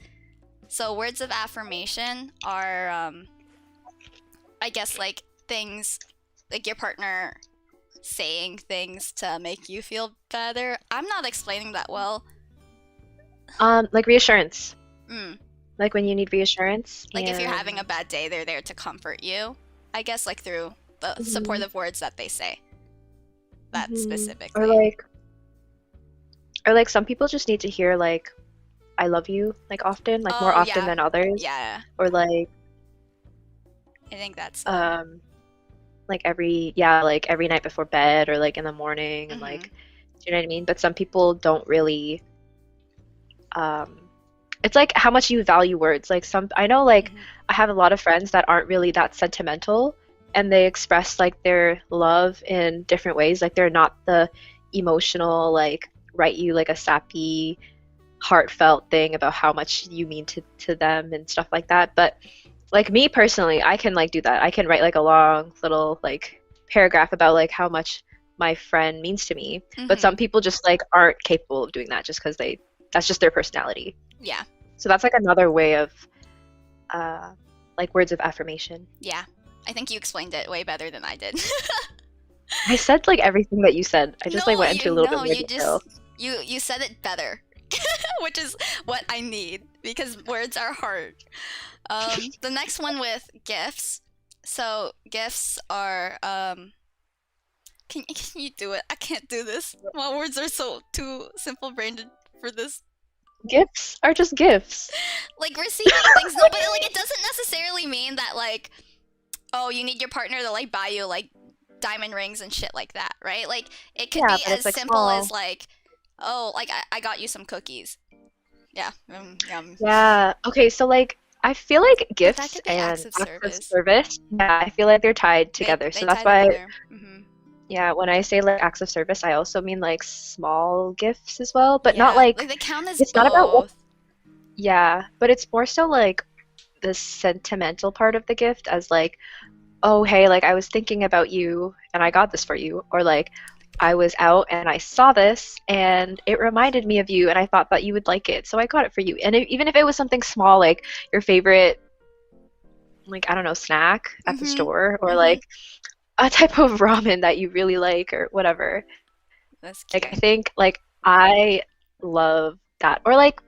So words of affirmation are, I guess, like things, like your partner saying things to make you feel better. I'm not explaining that well. Like reassurance. Mm. Like when you need reassurance. Like if you're and- having a bad day, they're there to comfort you. I guess like through the supportive words that they say. That Mhm. specifically. Or like some people just need to hear like I love you like often, like more Oh, often yeah. than others. Yeah, Or like I think that's like every night before bed or like in the morning and like, do you know what I mean? But some people don't really it's like how much you value words. Like I know like I have a lot of friends that aren't really that sentimental and they express like their love in different ways. Like they're not the emotional like write you like a sappy heartfelt thing about how much you mean to them and stuff like that. But like me personally, I can like do that. I can write like a long little like paragraph about like how much my friend means to me. But some people just like aren't capable of doing that just because that's just their personality. Yeah. So that's like another way of like words of affirmation. Yeah. I think you explained it way better than I did. I said like everything that you said. I just like went into a little bit more you detail. You said it better. Which is what I need because words are hard. The next one with gifts. So gifts are can you do it? I can't do this. My words are so too simple brained for this. Gifts are just gifts. Like receiving things, no, but like it doesn't necessarily mean that like, oh, you need your partner to like buy you like diamond rings and shit like that, right? Like it could be as like simple small. as like, oh, like I got you some cookies. Yeah. Yum. Yeah. Okay, so like I feel like gifts that could be and acts of service. yeah, I feel like they're tied together. They So that's tie why together. yeah, when I say like acts of service, I also mean like small gifts as well, but Yeah, not like they count as it's both. not about yeah, but it's more so like the sentimental part of the gift as like, oh hey, like I was thinking about you and I got this for you, or like I was out and I saw this and it reminded me of you and I thought that you would like it, so I got it for you. And even if it was something small, like your favorite, like I don't know, snack at the store, or like a type of ramen that you really like or whatever. That's cute. Like I think like I love that, or like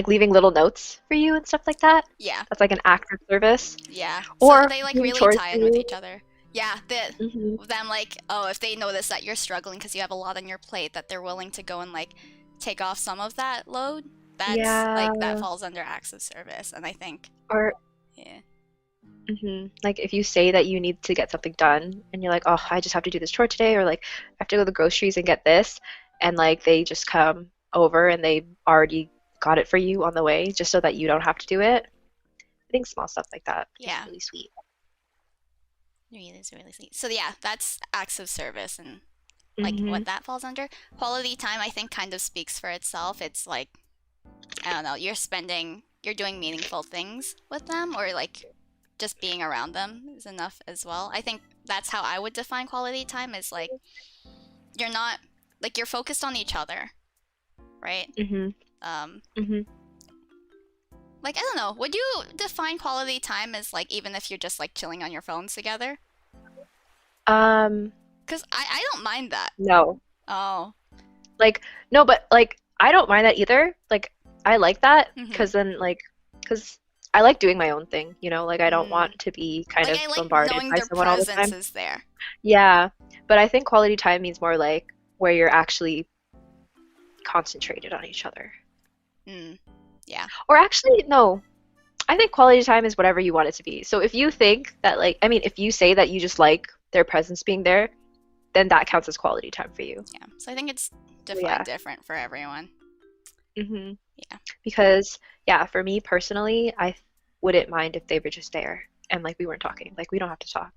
leaving little notes for you and stuff like that. Yeah. That's like an act of service. Yeah. Or so they like doing really chores tie in for with you. each other. Yeah. Them like, oh, if they notice that you're struggling because you have a lot on your plate, that they're willing to go and like take off some of that load. That's like that falls under acts of service, and I think. Or yeah. Like if you say that you need to get something done and you're like, oh, I just have to do this chore today, or like I have to go to the groceries and get this, and like they just come over and they already got it for you on the way just so that you don't have to do it. I think small stuff like that is really sweet. It is really sweet. So yeah, that's acts of service and like what that falls under. Quality time, I think, kind of speaks for itself. It's like, I don't know, you're doing meaningful things with them, or like just being around them is enough as well. I think that's how I would define quality time, is like you're not like you're focused on each other, right? Like I don't know, would you define quality time as like even if you're just like chilling on your phones together? Because I don't mind that. No. Oh. Like no, but like I don't mind that either. Like I like that because then like because I like doing my own thing, you know, like I don't want to be kind like, of I like bombarded knowing by their someone all the presence time. is there. Yeah, but I think quality time means more like where you're actually concentrated on each other. Yeah. Or actually, no. I think quality time is whatever you want it to be. So if you think that like, I mean, if you say that you just like their presence being there, then that counts as quality time for you. Yeah. So I think it's So defined yeah. different for everyone. hmm Yeah. Because yeah, for me personally, I wouldn't mind if they were just there and like we weren't talking. Like we don't have to talk.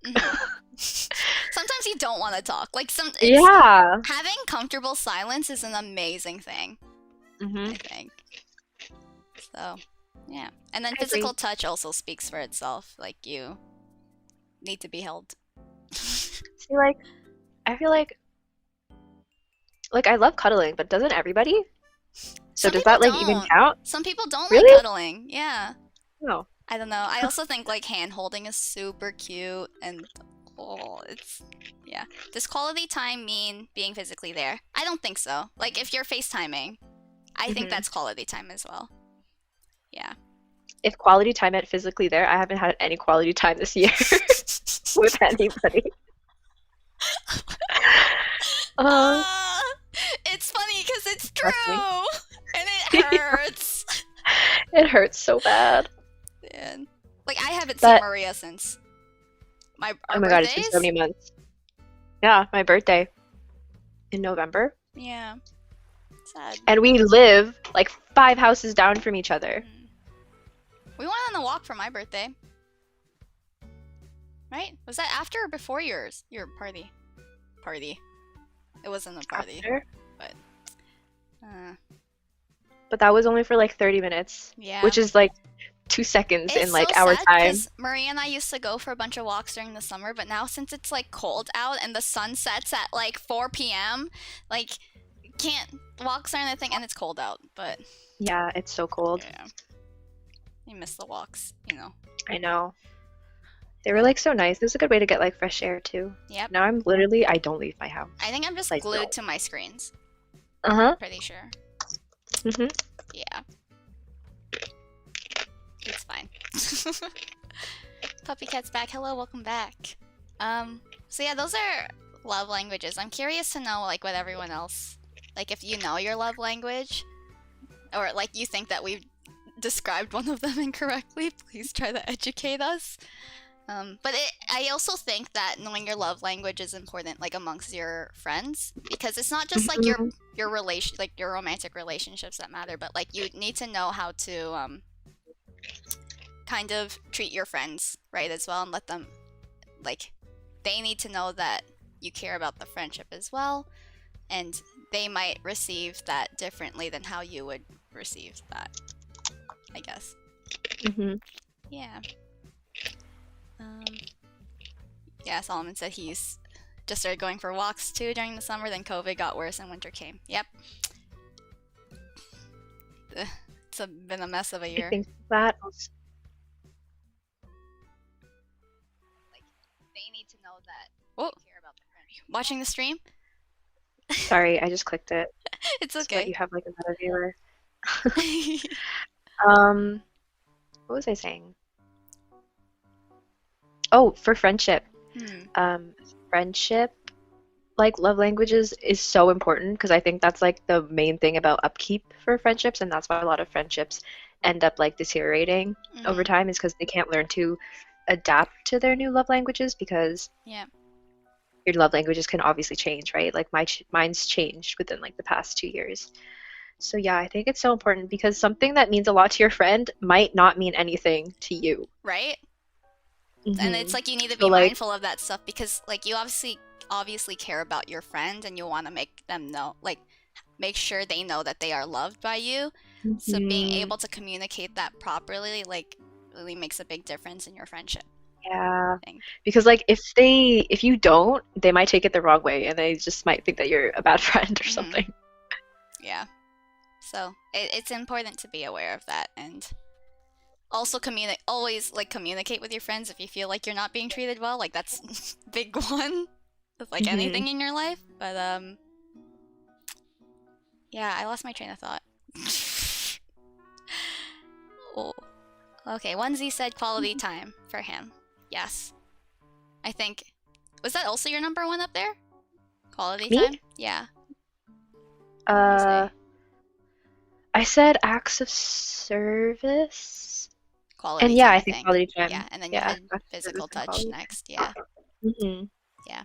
Sometimes you don't want to talk. Like it's Yeah. having comfortable silence is an amazing thing, hmm I think. So, yeah. And then I agree. physical touch also speaks for itself. Like you need to be held. See, like I feel like I love cuddling, but doesn't everybody? So Some does people that like even don't. count? Some people don't like Really? cuddling. Yeah. No. I don't know. I also think like hand holding is super cute and yeah. Does quality time mean being physically there? I don't think so. Like if you're FaceTiming, I think hmm that's quality time as well. Yeah. If quality time meant physically there, I haven't had any quality time this year with anybody. Uh, Ah, it's funny because it's Depressing. true and it hurts. It hurts so bad. And, like I haven't seen But Maria since oh our my God, it's been so birthdays. many months. Yeah, my birthday in November. Yeah. Sad. And we live like 5 houses down from each other. Mm. We went on a walk for my birthday. Right? Was that after or before your party? Party. It wasn't a party, After. but But that was only for like 30 minutes, yeah. which is like 2 seconds It's in so like our sad time. because Maria and I used to go for a bunch of walks during the summer, but now since it's like cold out and the sun sets at like 4 p.m., like can't walks or anything, and it's cold out. But Yeah, it's so cold. yeah, you miss the walks, you know. I know. They were like so nice. It was a good way to get like fresh air too. Yep. Now I don't leave my house. I think I'm just I glued don't. to my screens. Uh-huh. Pretty sure. hmm Yeah. It's fine. Puppy Cat's back. Hello, welcome back. So yeah, those are love languages. I'm curious to know like what everyone else, like if you know your love language, or like you think that we've described one of them incorrectly, please try to educate us. But I also think that knowing your love language is important, like amongst your friends, because it's not just like your relation, like your romantic relationships that matter, but like you need to know how to kind of treat your friends right as well, and let them like they need to know that you care about the friendship as well, and they might receive that differently than how you would receive that, I guess. hmm Yeah. Yeah, Solomon said he's just started going for walks too during the summer, then COVID got worse and winter came. Yep. It's been a mess of a I year. think that Like, they need to know that you care about the friendship. Watching the stream? sorry, I just clicked it. It's So that okay. you have like another viewer. Um, what was I saying? Oh, for friendship. Friendship, like love languages is so important because I think that's like the main thing about upkeep for friendships, and that's why a lot of friendships end up like deteriorating over time is because they can't learn to adapt to their new love languages because Yeah. your love languages can obviously change, right? Like mine's changed within like the past 2 years. So yeah, I think it's so important because something that means a lot to your friend might not mean anything to you. Right? And it's like you need to So be like, mindful of that stuff because like you obviously care about your friend and you want to make them know, like make sure they know that they are loved by you. So being able to communicate that properly like really makes a big difference in your friendship. yeah, I think. because like if you don't, they might take it the wrong way and they just might think that you're a bad friend or something. Yeah. So it's important to be aware of that, and also always like communicate with your friends if you feel like you're not being treated well. Like that's big one with like anything in your life. But yeah, I lost my train of thought. Oh. Okay, 1Z said quality time for him. Yes. I think was that also your number one up there? Quality Me? time? Yeah. I said acts of service. quality And yeah, time, I I think think. quality Yeah, time. and then you Yeah, had after service physical and touch quality. next. Yeah, Hmm. yeah.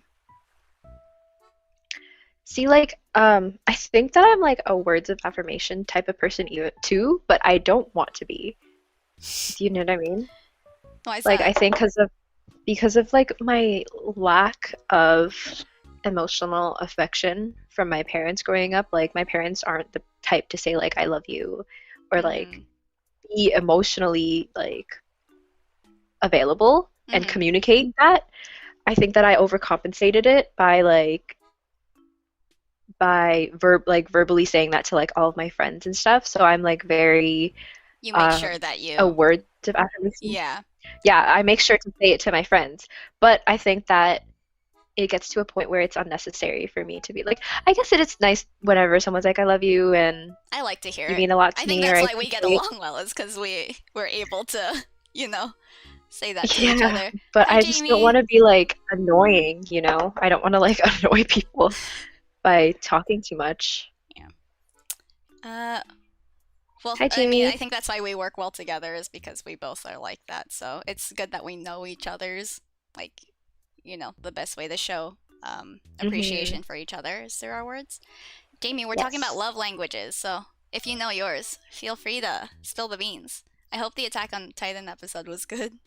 See, like, I think that I'm like a words of affirmation type of person even too, but I don't want to be. Do you know what I mean? Why is Like, I that? think because of like my lack of emotional affection from my parents growing up, like my parents aren't the type to say like I love you or like Mhm. be emotionally like available and Mhm. communicate that. I think that I overcompensated it by verbally saying that to like all of my friends and stuff. So I'm like very You make um sure that a you. words of affirmation. Yeah. Yeah, I make sure to say it to my friends. But I think that it gets to a point where it's unnecessary for me to be like, I guess it is nice whenever someone's like, I love you and I like to hear you it. mean a lot I to think me, or that's I why we get appreciate. along well, is because we were able to, you know, say that to each Yeah, other. but Hi, I just don't want Jamie. to be like annoying, you know? I don't want to like annoy people by talking too much. Yeah. Uh, well, Hi, I mean, I Jamie. think that's why we work well together, is because we both are like that. So it's good that we know each other's, like, the best way to show Hmm. appreciation for each other is through our words. Jamie, we're talking about Yes. love languages, so if you know yours, feel free to spill the beans. I hope the Attack on Titan episode was good.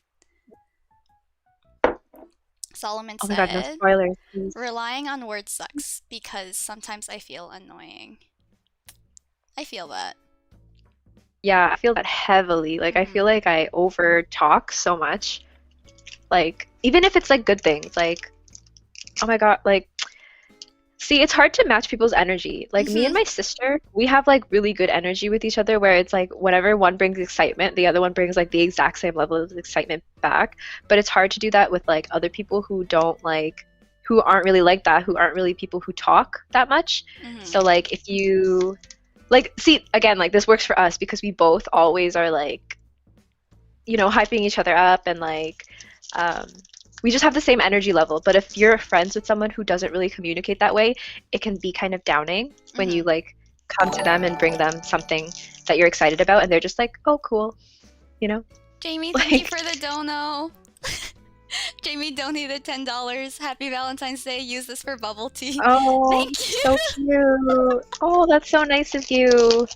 Solomon Oh my God, no said, spoilers, please. relying on words sucks because sometimes I feel annoying. I feel that. Yeah, I feel that heavily. Like I feel Hmm. like I over talk so much. Like even if it's like good things, like oh my God, like see, it's hard to match people's energy. Like me and Hmm. my sister, we have like really good energy with each other where it's like whenever one brings excitement, the other one brings like the exact same level of excitement back. But it's hard to do that with like other people who don't like who aren't really like that, who aren't really people who talk that much. Hmm. So like if you like see again, like this works for us because we both always are like, hyping each other up and like um, we just have the same energy level. But if you're friends with someone who doesn't really communicate that way, it can be kind of downing when Hmm. you like come to them and bring them something that you're excited about and they're just like, "Oh, cool." You know? Jamie, thank you Like, for the dono. Jamie donated $10. Happy Valentine's Day. Use this for bubble tea. "Oh, Thank you. so cute. Oh, that's so nice of you."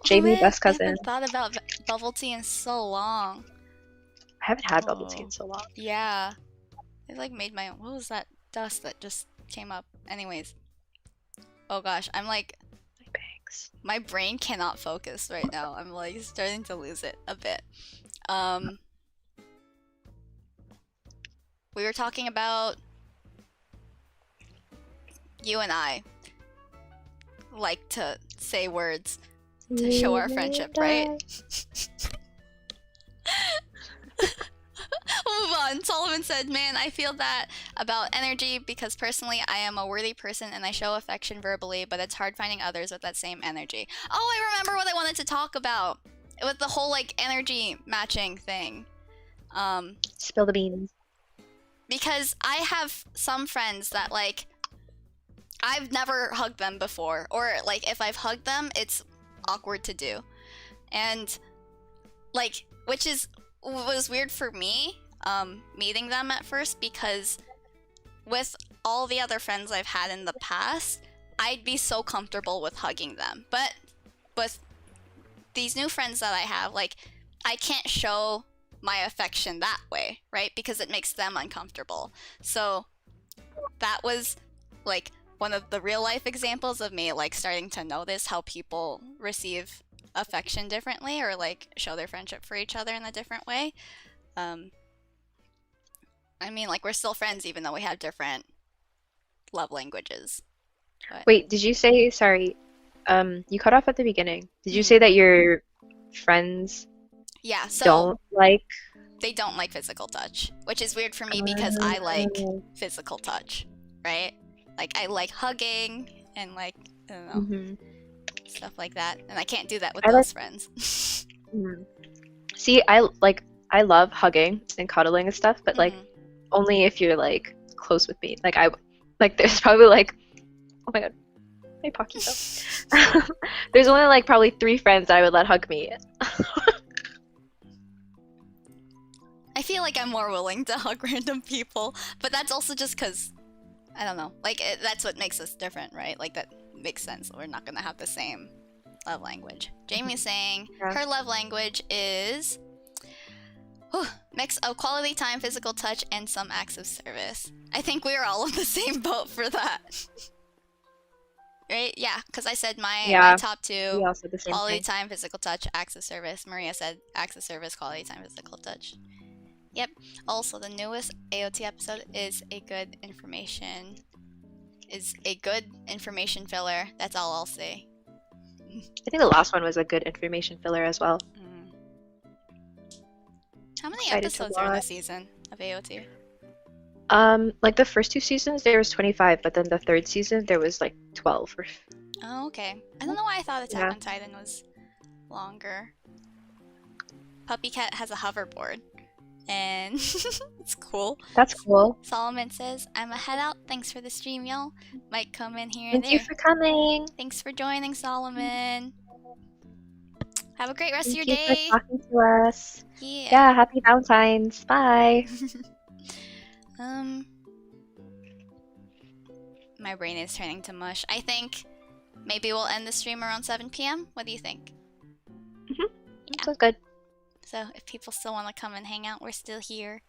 Oh Jamie, man, best I cousin. haven't thought about bubble tea in so long. I haven't had bubble tea in Oh, so long. yeah. I like made my own. What was that dust that just came up? Anyways, oh gosh, I'm like, My bangs. my brain cannot focus right now. I'm like starting to lose it a bit. Um, we were talking about you and I like to say words to show our You friendship, right? and We'll move on. Solomon said, man, I feel that about energy because personally I am a worthy person and I show affection verbally, but it's hard finding others with that same energy. Oh, I remember what I wanted to talk about with the whole like energy matching thing. spill the beans. Because I have some friends that like I've never hugged them before, or like if I've hugged them, it's awkward to do. And like which is was weird for me meeting them at first because with all the other friends I've had in the past, I'd be so comfortable with hugging them. But with these new friends that I have, like, I can't show my affection that way, right? Because it makes them uncomfortable. So that was like one of the real life examples of me like starting to notice how people receive affection differently or like show their friendship for each other in a different way. Um, I mean, like, we're still friends even though we have different love languages. But Wait, did you say, sorry, you cut off at the beginning. Did you say mhm. that your friends Yeah, so don't like they don't like physical touch, which is weird for me because I like uh, physical touch, right? Like, I like hugging and, like, I don't know, hmm. stuff like that. And I can't do that with I like those friends. mhm. See, I love hugging and cuddling and stuff, but like Hmm. only if you're like close with me. Like there's probably like oh my God, my Pocky fell. There's only like probably 3 friends that I would let hug me. I feel like I'm more willing to hug random people, but that's also just because, I don't know, like, that's what makes us different, right? Like, that makes sense. We're not gonna have the same love language. Jamie's saying Yeah. her love language is mix of quality time, physical touch, and some acts of service. I think we're all on the same boat for that. Right? Yeah, because I said my top two, We all said the same quality thing. time, physical touch, acts of service. Maria said acts of service, quality time, physical touch. Yep. Also, the newest AOT episode is a good information filler. That's all I'll say. I think the last one was a good information filler as well. How many Excited to episodes are in the watch. season of AOT? Like the first 2 seasons there was 25, but then the third season there was like 12 or Oh, okay. I don't know why I thought Attack Yeah. on Titan was longer. Puppy Cat has a hoverboard, and it's cool. That's cool. Solomon says, "I'm a head out. Thanks for the stream, y'all. Might come in here and Thank you there. for coming. Thanks for joining, Solomon. Have a great rest of your Thank you day. for talking to us. Yeah. Yeah, happy Valentines. Bye. My brain is turning to mush. I think maybe we'll end the stream around 7 p.m. What do you think? Sounds good. So if people still want to come and hang out, we're still here.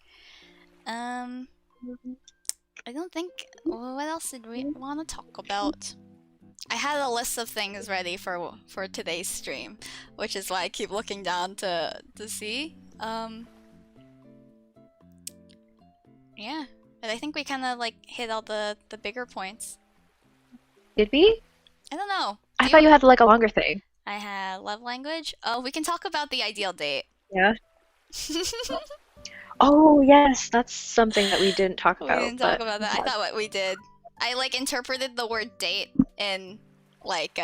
I don't think. Well, what else did we want to talk about? I had a list of things ready for today's stream, which is why I keep looking down to see. Yeah, but I think we kind of like hit all the bigger points. Did we? I don't know. I thought you had like a longer thing. I had love language. Oh, we can talk about the ideal date. Yeah. Oh yes, that's something that we didn't talk about. We didn't talk but- about that. I thought what we did. I like interpreted the word date in like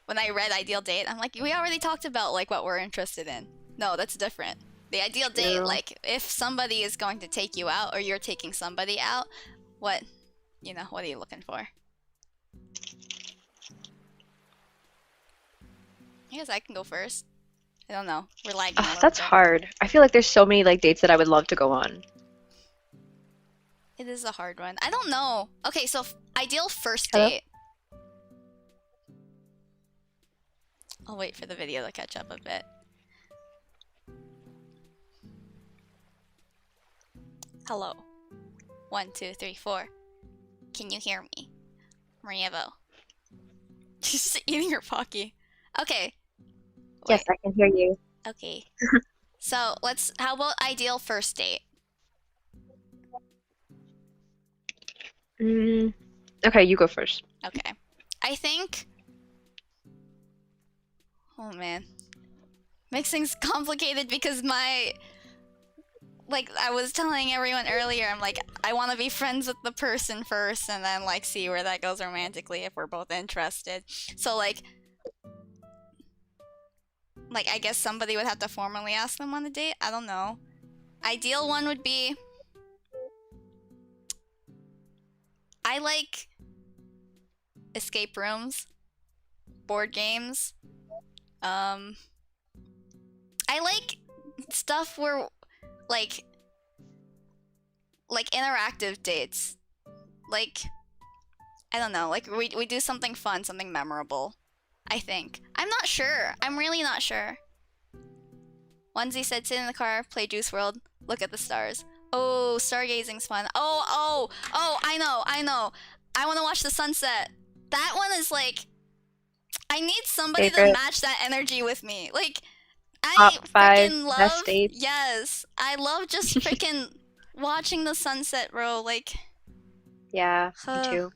when I read ideal date, I'm like, we already talked about like what we're interested in. No, that's different. The ideal date, Yeah. like if somebody is going to take you out or you're taking somebody out, what are you looking for? I guess I can go first. I don't know. We're lagging a little That's bit. hard. I feel like there's so many like dates that I would love to go on. It is a hard one. I don't know. Okay, so ideal first Hello? date. I'll wait for the video to catch up a bit. Hello. 1, 2, 3, 4. Can you hear me? Maria Vo. She's eating her Pocky. Okay. Yes, I can hear you. Okay. So how about ideal first date? Okay, you go first. Okay. I think... Oh man. Makes things complicated because like I was telling everyone earlier, I'm like, I want to be friends with the person first and then like see where that goes romantically if we're both interested. So like I guess somebody would have to formally ask them on a date. I don't know. Ideal one would be, I like escape rooms, board games. I like stuff where like interactive dates. Like I don't know, like we do something fun, something memorable. I think. I'm not sure. I'm really not sure. Onesie said sit in the car, play Juice World, look at the stars. Oh, stargazing's fun. Oh, I know. I want to watch the sunset. That one is like, I need somebody to Favorite. match that energy with me. Like, I Top 5 freaking love. best dates. Yes, I love just freaking watching the sunset, bro. Like, Yeah, me too.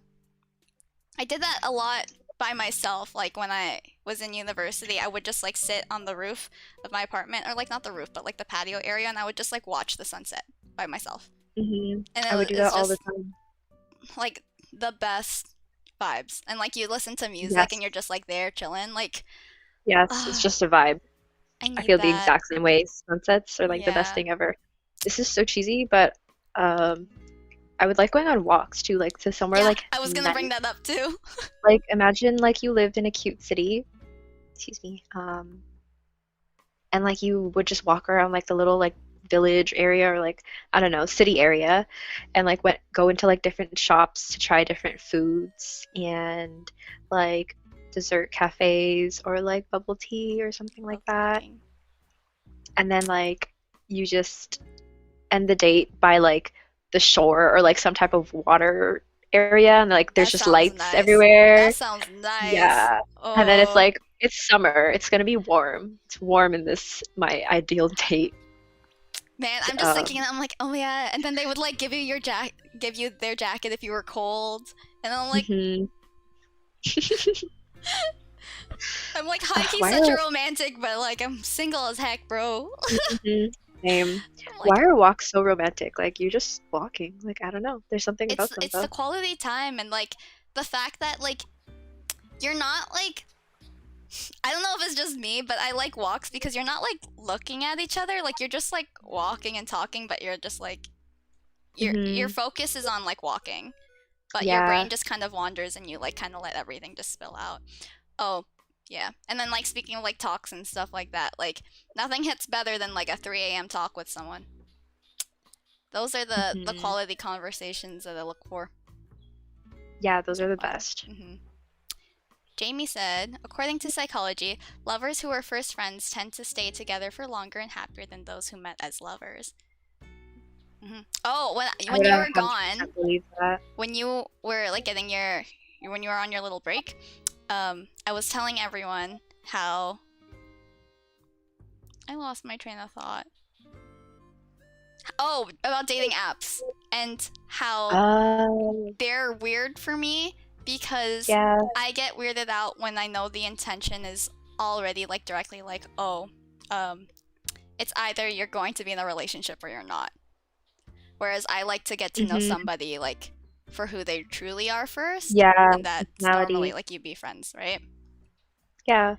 I did that a lot by myself. Like when I was in university, I would just like sit on the roof of my apartment, or like not the roof, but like the patio area, and I would just like watch the sunset by myself. And I would do that all the just, time. like the best vibes. And like you listen to music Yes. and you're just like there chilling. Like Yes, it's just a vibe. I need I feel that. the exact same way. Sunsets are like the best Yeah. thing ever. This is so cheesy, but I would like going on walks too, like to somewhere Yeah, like I was gonna bring that up too. like imagine like you lived in a cute city, excuse me, and like you would just walk around like the little like village area or like I don't know, city area and like went go into like different shops to try different foods and like dessert cafes or like bubble tea or something like Okay, that. okay. And then like you just end the date by like the shore or like some type of water area and like there's That just sounds lights nice. everywhere. That sounds nice. Yeah. And then it's Oh, like it's summer. It's gonna be warm. It's warm in this my ideal date. man, I'm just thinking, Um, I'm like, oh yeah, and then they would like give you their jacket if you were cold, and then mhm. I'm like high key Why such a are romantic, but like I'm single as heck, bro. mhm, same. I'm Why like, are walks so romantic? Like you're just walking. Like I don't know. There's something about them it's the though. quality time and like the fact that like you're not like I don't know if it's just me, but I like walks because you're not like looking at each other, like you're just like walking and talking, but you're just like your Hmm. focus is on like walking, but your Yeah. brain just kind of wanders and you like kind of let everything just spill out. Oh, yeah. And then like speaking of like talks and stuff like that, like nothing hits better than like a 3 a.m. talk with someone. Those are the Hmm. quality conversations that I look for. Yeah, those are the Wow. best. Jamie said, according to psychology, lovers who are first friends tend to stay together for longer and happier than those who met as lovers. Oh, I when would you were gone, 100% believe that. when you were like getting when you were on your little break, I was telling everyone how I lost my train of thought. Oh, about dating apps and how Oh, they're weird for me because yeah. I get weirded out when I know the intention is already like directly like, oh, um, it's either you're going to be in a relationship or you're not. Whereas I like to get to know Hmm. somebody like for who they truly are first, Yeah, and that's normally personality. like you be friends, right? Yeah,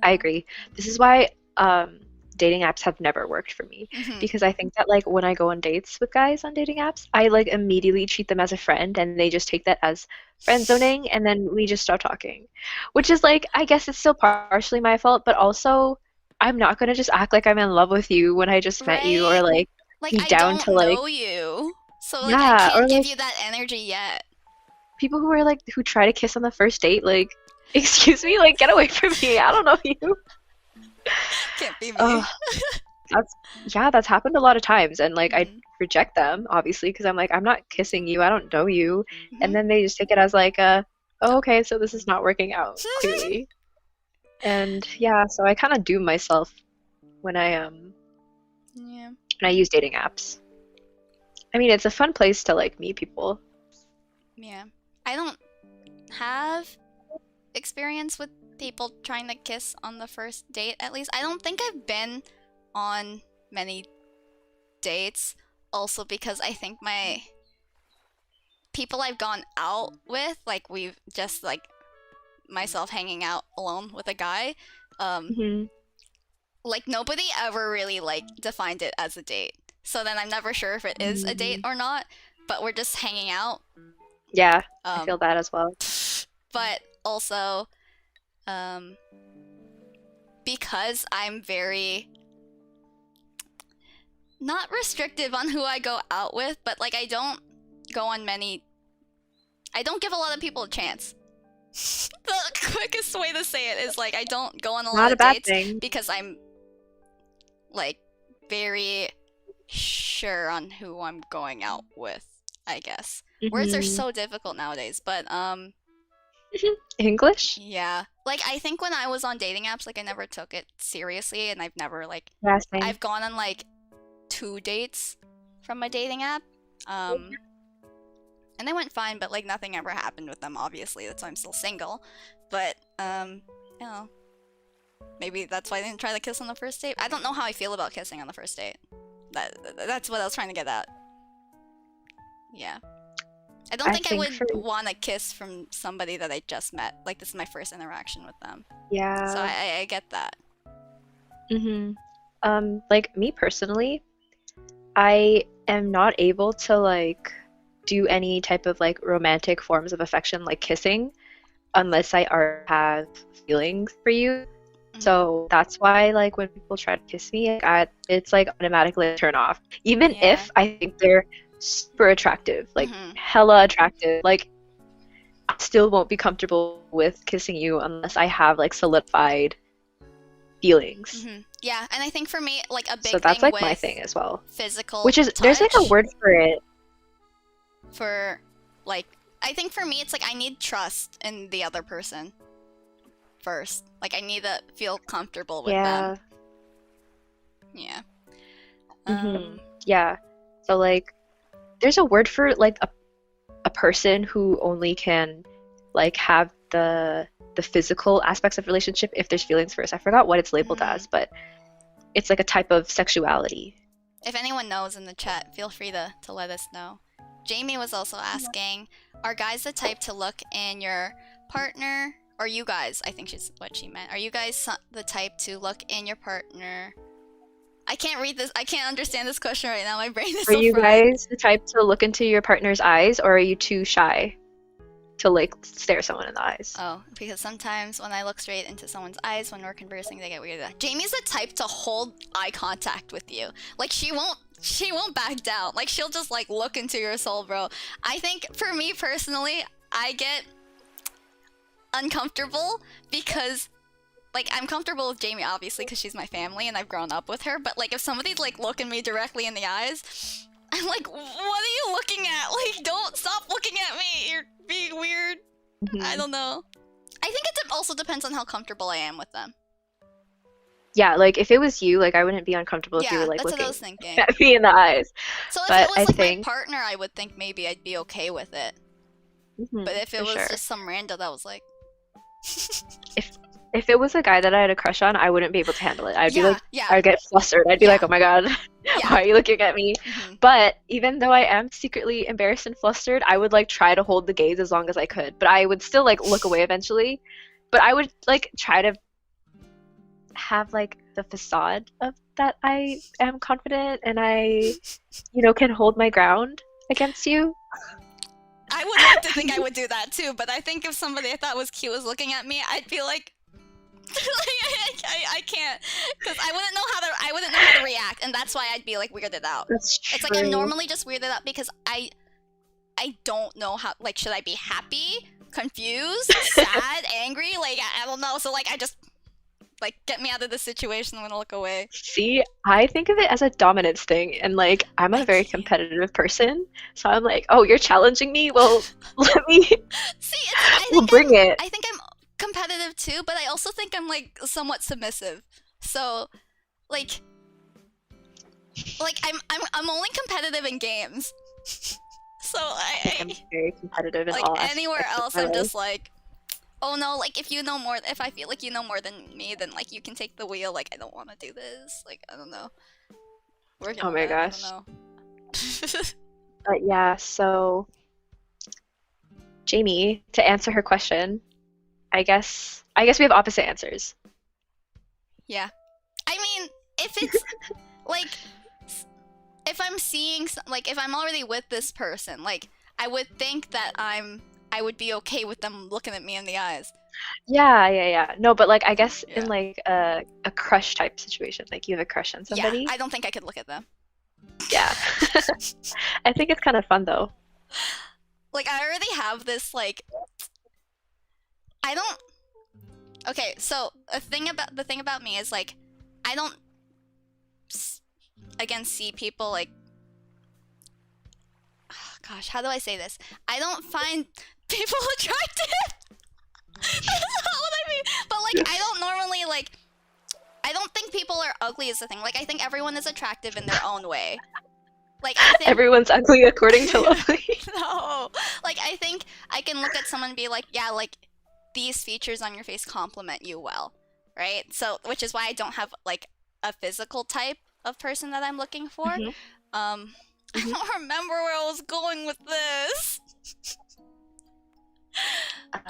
I Um, agree. This is why dating apps have never worked for me mhm. because I think that like when I go on dates with guys on dating apps, I like immediately treat them as a friend and they just take that as friend zoning and then we just start talking. Which is like I guess it's still partially my fault, but also I'm not gonna just act like I'm in love with you when I just met you Right? or like Like be I down to don't like know you, so like I yeah, or can't give like you that energy yet. people who are like who try to kiss on the first date, like excuse me, like get away from me. I don't know you. Can't be Oh, me. that's yeah, that's happened a lot of times, and like I Mhm. reject them obviously because I'm like I'm not kissing you, I don't know you, and Mhm. then they just take it as like oh, okay, so this is not working out clearly, and yeah, so I kind of doom myself when Yeah. when I use dating apps. I mean, it's a fun place to like meet people. Yeah. I don't have experience with people trying to kiss on the first date, at least. I don't think I've been on many dates, also because I think my people I've gone out with, like we've just like myself hanging out alone with a guy, um, Hmm. like nobody ever really like defined it as a date. So then I'm never sure if it is a date or not, but we're just hanging out. Yeah, I Um, feel that as well. but also, um, because I'm very not restrictive on who I go out with, but like I don't go on many. I don't give a lot of people a chance. The quickest way to say it is like I don't go on a lot Not a of bad dates thing. because I'm like very sure on who I'm going out with, I guess. Words are Hmm. so difficult nowadays, but English? yeah. Like I think when I was on dating apps, like I never took it seriously and I've never like Yeah, same. I've gone on like 2 dates from a dating app. Um and they went fine, but like nothing ever happened with them, obviously. That's why I'm still single. But you know, maybe that's why I didn't try to kiss on the first date. I don't know how I feel about kissing on the first date. That's what I was trying to get at. Yeah. I don't I think I think would for want a kiss from somebody that I just met. Like this is my first interaction with them. So yeah. I get that. Hmm. Like me personally, I am not able to like do any type of like romantic forms of affection like kissing unless I already have feelings for you. So that's why, like, when people try to kiss me, it's like automatically a turn off. Even Yeah. if I think they're super attractive, like Mhm. hella attractive, like I still won't be comfortable with kissing you unless I have like solidified feelings. Yeah, and I think for me, like a So big that's thing like my with thing as well. physical Which is there's like a touch word for it. for like I think for me it's like I need trust in the other person first. Like I need to feel comfortable with them. Yeah. Yeah. Yeah. So like there's a word for like a person who only can like have the physical aspects of relationship if there's feelings first. I forgot what it's labeled as, but it's like a type of sexuality. If anyone knows in the chat, feel free to let us know. Jamie was also asking, are guys the type to look in your partner, or you guys, I think she's what she meant. Are you guys the type to look in your partner? I can't read this. I can't understand this question right now. My brain is so fried. Are you guys the type to look into your partner's eyes, or are you too shy to like stare someone in the eyes? Oh, because sometimes when I look straight into someone's eyes when we're conversing, they get weirded out. Jamie's the type to hold eye contact with you. Like she won't back down. Like she'll just like look into your soul, bro. I think for me personally, I get uncomfortable because like I'm comfortable with Jamie obviously because she's my family and I've grown up with her, but like if somebody's like looking me directly in the eyes, I'm like, what are you looking at? Like, don't stop looking at me. You're being weird. I don't know. I think it also depends on how comfortable I am with them. Yeah, like if it was you, like I wouldn't be uncomfortable if you were like that's looking what I was thinking. at me in the eyes. So if but it was like my partner, I would think maybe I'd be okay with it. But if it was just some rando that was like... If it was a guy that I had a crush on, I wouldn't be able to handle it. I'd be like, I'd get flustered. I'd be like, oh my god, why are you looking at me? But even though I am secretly embarrassed and flustered, I would like try to hold the gaze as long as I could. But I would still like look away eventually. But I would like try to have like the facade of that I am confident and I, can hold my ground against you. I would like to think I would do that too, but I think if somebody I thought was cute was looking at me, I'd be like, I can't, because I wouldn't know how to react, and that's why I'd be like weirded out. That's true. It's like I'm normally just weirded out because I don't know how. Like, should I be happy, confused, sad, angry? Like I don't know. So like I just like get me out of the situation. I'm gonna look away. See, I think of it as a dominance thing, and like I'm a very competitive person, so I'm like, oh, you're challenging me. Well, let me. See, we'll bring it. I think I'm competitive too, but I also think I'm like somewhat submissive. So, like I'm only competitive in games. So I'm very competitive in like all anywhere else. I'm life. just like, oh no, like if I feel like you know more than me, then like you can take the wheel. Like I don't want to do this. Like I don't know. Oh my gosh. I don't know. But yeah, so Jamie, to answer her question, I guess we have opposite answers. Yeah. I mean, if it's like if I'm seeing like if I'm already with this person, like I would think that I would be okay with them looking at me in the eyes. Yeah. No, but like I guess in like a crush type situation, like you have a crush on somebody. Yeah, I don't think I could look at them. Yeah. I think it's kind of fun though. Like I already have this like I don't. Okay, so the thing about me is like I don't again see people like gosh, how do I say this? I don't find people attractive. That's not what I mean. But like I don't normally like I don't think people are ugly is the thing. Like I think everyone is attractive in their own way. Like I think everyone's ugly according to Lovely. No. Like I think I can look at someone and be like, yeah, like these features on your face compliment you well, right? So which is why I don't have like a physical type of person that I'm looking for. I don't remember where I was going with this. But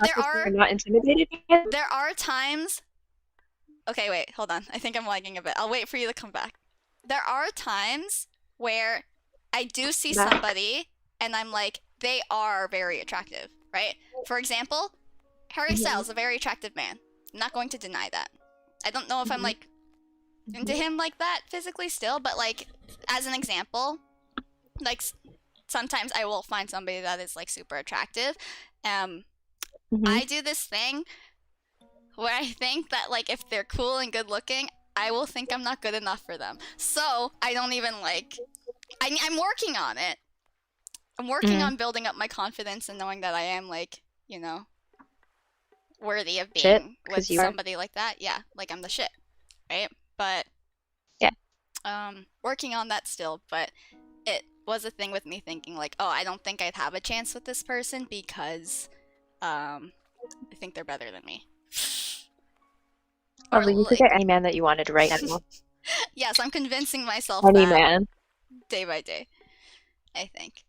there are not intimidated yet? There are times. Okay, wait, hold on. I think I'm lagging a bit. I'll wait for you to come back. There are times where I do see somebody and I'm like, they are very attractive, right? For example, Harry Mhm. Styles, a very attractive man. I'm not going to deny that. I don't know if I'm Mhm. like into him like that physically still, but like as an example, like sometimes I will find somebody that is like super attractive. Um, Mhm. I do this thing where I think that like if they're cool and good looking, I will think I'm not good enough for them. So I don't even like. I'm working on it. I'm working Mm. on building up my confidence and knowing that I am like, you know, worthy of Shit, being with because you are. somebody like that. Yeah, like I'm the shit, right? But Yeah. working on that still, but it was a thing with me thinking like, oh, I don't think I'd have a chance with this person because I think they're better than me. Or Lovely. You could like get any man that you wanted right now. yes, I'm convincing myself Any that man. day by day, I think.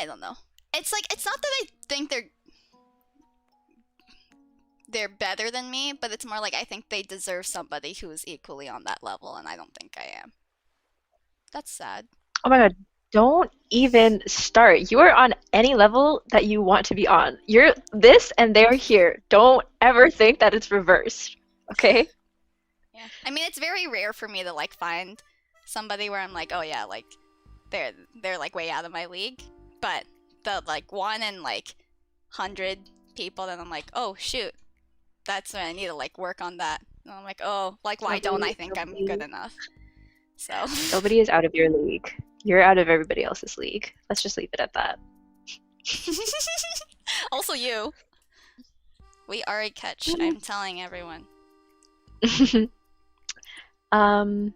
I don't know. It's like it's not that I think they're better than me, but it's more like I think they deserve somebody who is equally on that level, and I don't think I am. That's sad. Oh my God. Don't even start. You are on any level that you want to be on. You're this and they're here. Don't ever think that it's reversed. Okay? Yeah. I mean, it's very rare for me to like find somebody where I'm like, oh yeah, like they're like way out of my league. But the like 1 in like 100 people, then I'm like, oh shoot, that's when I need to like work on that. And I'm like, oh, like why don't I think I'm good enough? So Nobody is out of your league. You're out of everybody else's league. Let's just leave it at that. also you, we are a catch. I'm telling everyone. Um,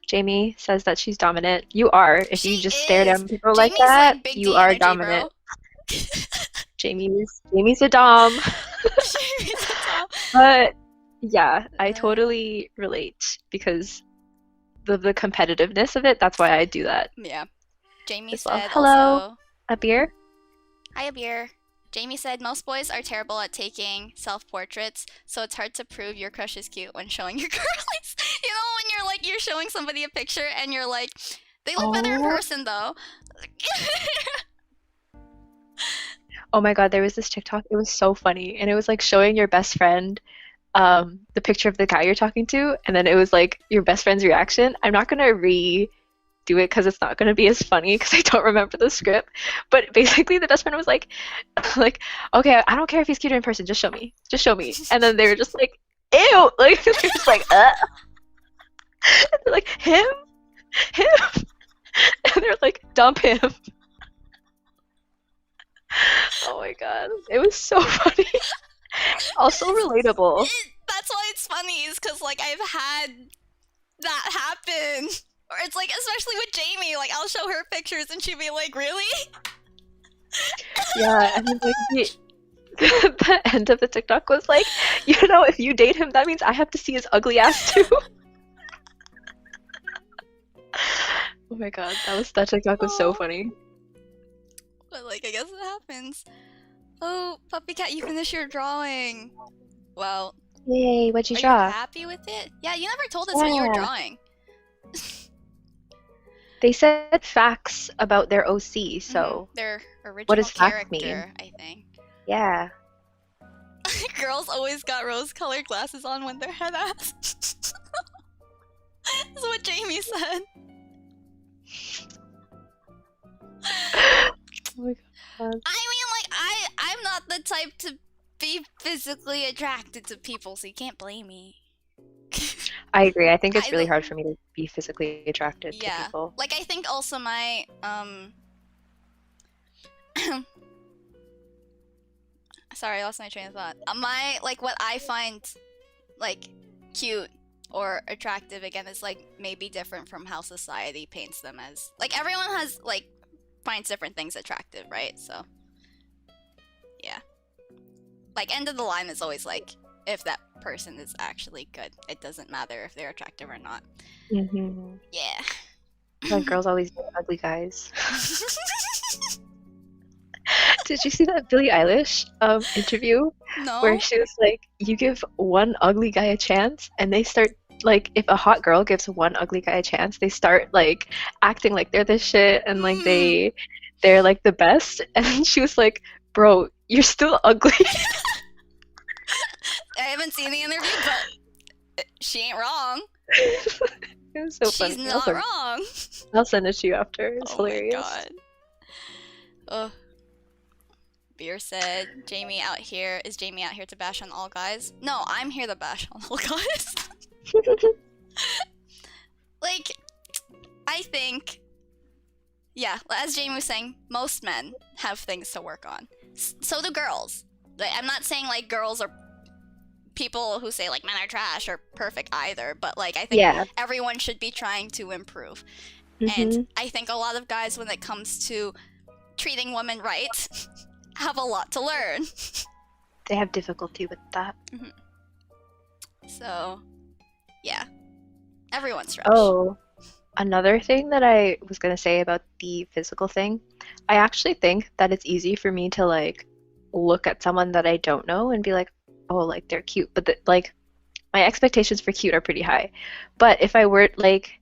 Jamie says that she's dominant. You are. If you She just stare is. down people like Jamie's that, like big you D are energy, dominant. bro. Jamie's a dom. Jamie's a top. But yeah, I totally relate because the competitiveness of it, that's why I do that Yeah. Jamie as well. said Hello, also. a beer? Hi, Abir. Jamie said most boys are terrible at taking self-portraits, so it's hard to prove your crush is cute when showing your girlies. You know, when you're like you're showing somebody a picture and you're like, they look better in Oh. person though. Oh my God, there was this TikTok. It was so funny, and it was like showing your best friend the picture of the guy you're talking to, and then it was like your best friend's reaction. I'm not gonna redo it because it's not gonna be as funny because I don't remember the script. But basically, the best friend was like, like, okay, I don't care if he's cute in person, just show me. And then they were just like, ew, like they were just like, and they're like, him, and they're like, dump him. Oh my God, it was so funny. Also relatable. That's why it's funny, is because like I've had that happen. Or it's like, especially with Jamie, like I'll show her pictures and she'd be like, really? Yeah, and then like the end of the TikTok was like, you know, if you date him, that means I have to see his ugly ass too. Oh my God, that TikTok was so funny. But like, I guess it happens. Oh, Puppy Cat, you finished your drawing. Well, Yay, what'd you are draw? you happy with it? Yeah, you never told us what you were Yeah. drawing. They said facts about their OC, so Their original what does fact character, mean? I think. Yeah. Girls always got rose-colored glasses on when they're head ass. That's what Jamie said. Oh my God. I mean, like, I'm not the type to be physically attracted to people, so you can't blame me. I agree. I think it's I really don't- hard for me to be physically attracted to Yeah. people. Like, I think also my, sorry, I lost my train of thought. My, like, what I find, like, cute or attractive, again, is, like, maybe different from how society paints them as. Like, everyone has, like, finds different things attractive, right? So, yeah. Like, end of the line is always, like, if that person is actually good. It doesn't matter if they're attractive or not. Mm-hmm. Yeah. Like girls always date ugly guys. Did you see that Billie Eilish interview No? where she was like, you give one ugly guy a chance, and they start like, if a hot girl gives one ugly guy a chance, they start like acting like they're the shit and like they're like the best. And she was like, bro, You're still ugly. I haven't seen the interview, but she ain't wrong. It's so She's funny. not wrong. I'll send it to you after. It's Oh hilarious. my god. Ugh. Beer said, Jamie out here. Is Jamie out here to bash on all guys? No, I'm here to bash on all guys. Like, I think, yeah, as Jamie was saying, most men have things to work on. So do girls. Like, I'm not saying, like, girls are people who say, like, men are trash or perfect either, but, like, I think Yeah. everyone should be trying to improve. Mhm. And I think a lot of guys, when it comes to treating women right, have a lot to learn. They have difficulty with that. So, yeah. Everyone's trash. Oh, another thing that I was gonna say about the physical thing, I actually think that it's easy for me to like look at someone that I don't know and be like, oh, like they're cute, but like my expectations for cute are pretty high. But if I were like,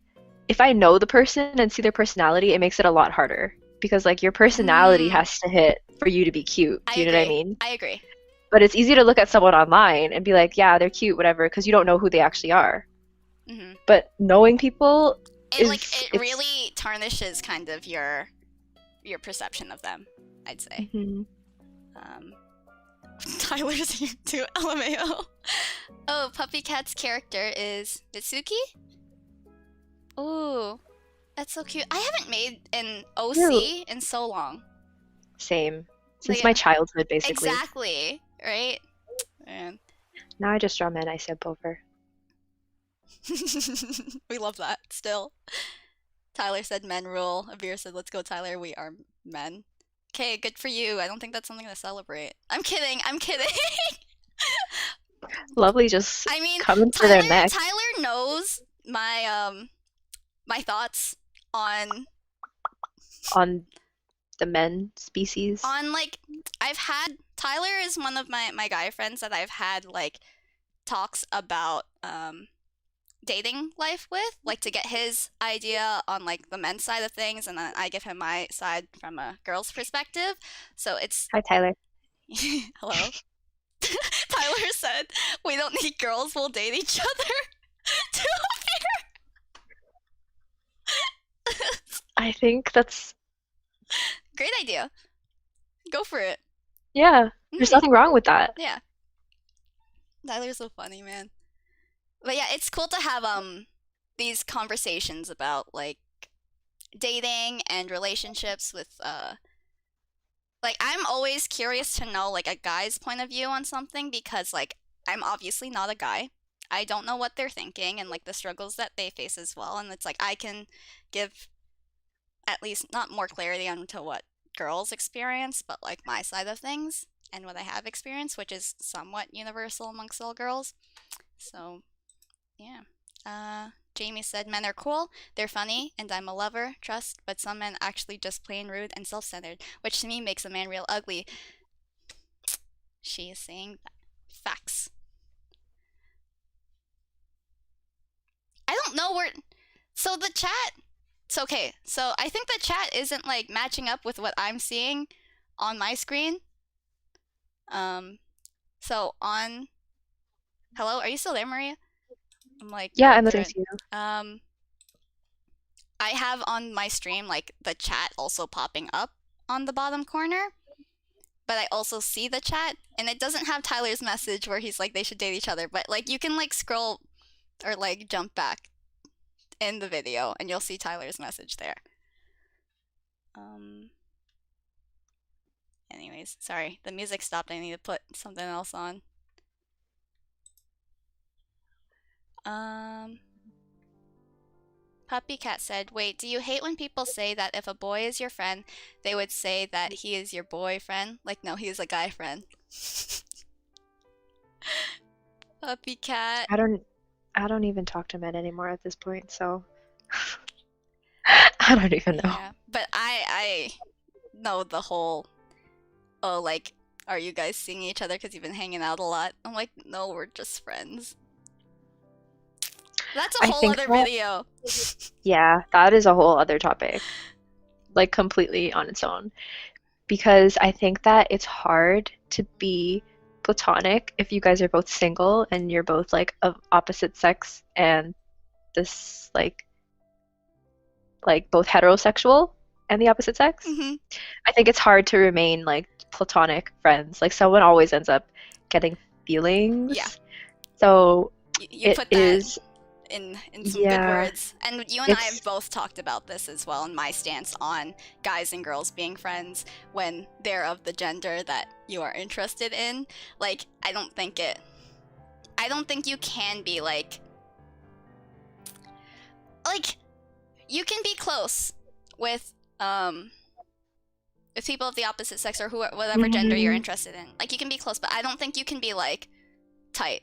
if I know the person and see their personality, it makes it a lot harder because like your personality has to hit for you to be cute. Do you know what I mean? I agree. But it's easy to look at someone online and be like, yeah, they're cute, whatever, because you don't know who they actually are. But knowing people It is really tarnishes kind of your perception of them, I'd say. Tyler's here too, LMAO. Oh, Puppy Cat's character is Mitsuki? Ooh, that's so cute. I haven't made an OC in so long. Same. Since Like, my childhood, basically. Exactly, right? Man. Now I just draw men I simp over. We love that, still. Tyler said men rule. Abir said, let's go, Tyler, we are men. Okay, good for you. I don't think that's something to celebrate. I'm kidding, I'm kidding! Lovely just I mean, coming for their neck. Tyler knows my, my thoughts on the men species. On, like, Tyler is one of my guy friends that I've had, like, talks about, dating life with, like, to get his idea on, like, the men's side of things, and then I give him my side from a girl's perspective. So it's... Hi, Tyler. Hello? Tyler said, we don't need girls, we'll date each other. To appear. I think that's... Great idea. Go for it. Yeah, there's nothing wrong with that. Yeah. Tyler's so funny, man. But yeah, it's cool to have these conversations about like dating and relationships with like I'm always curious to know like a guy's point of view on something because like I'm obviously not a guy. I don't know what they're thinking and like the struggles that they face as well, and it's like I can give at least not more clarity onto what girls experience, but like my side of things and what I have experienced, which is somewhat universal amongst all girls. So yeah. Jamie said, men are cool, they're funny, and I'm a lover, trust, but some men actually just plain rude and self-centered, which to me makes a man real ugly. She is saying that. Facts. I don't know where... So the chat... So, okay, so I think the chat isn't, like, matching up with what I'm seeing on my screen. So on... Hello, are you still there, Maria? I'm like, yeah, I'm listening to you. I have on my stream like the chat also popping up on the bottom corner, but I also see the chat, and it doesn't have Tyler's message where he's like they should date each other. But like you can like scroll or like jump back in the video, and you'll see Tyler's message there. Anyways, sorry, the music stopped. I need to put something else on. Puppy Cat said, wait, do you hate when people say that if a boy is your friend, they would say that he is your boyfriend? Like, no, he is a guy friend. Puppy Cat. I don't even talk to men anymore at this point, so I don't even know. Yeah, but I know the whole, oh, like, are you guys seeing each other because you've been hanging out a lot? I'm like, no, we're just friends. That's a whole other video. Yeah, that is a whole other topic. Like, completely on its own. because I think that it's hard to be platonic if you guys are both single and you're both like of opposite sex and this like both heterosexual and the opposite sex. Hmm. I think it's hard to remain like platonic friends. Like someone always ends up getting Yeah, feelings. So you it put that is, in some good yeah, words. And you and I have it's both talked about this as well, and my stance on guys and girls being friends when they're of the gender that you are interested in. Like, I don't think you can be like you can be close with people of the opposite sex or whatever gender you're mhm, interested in. Like, you can be close, but I don't think you can be like tight,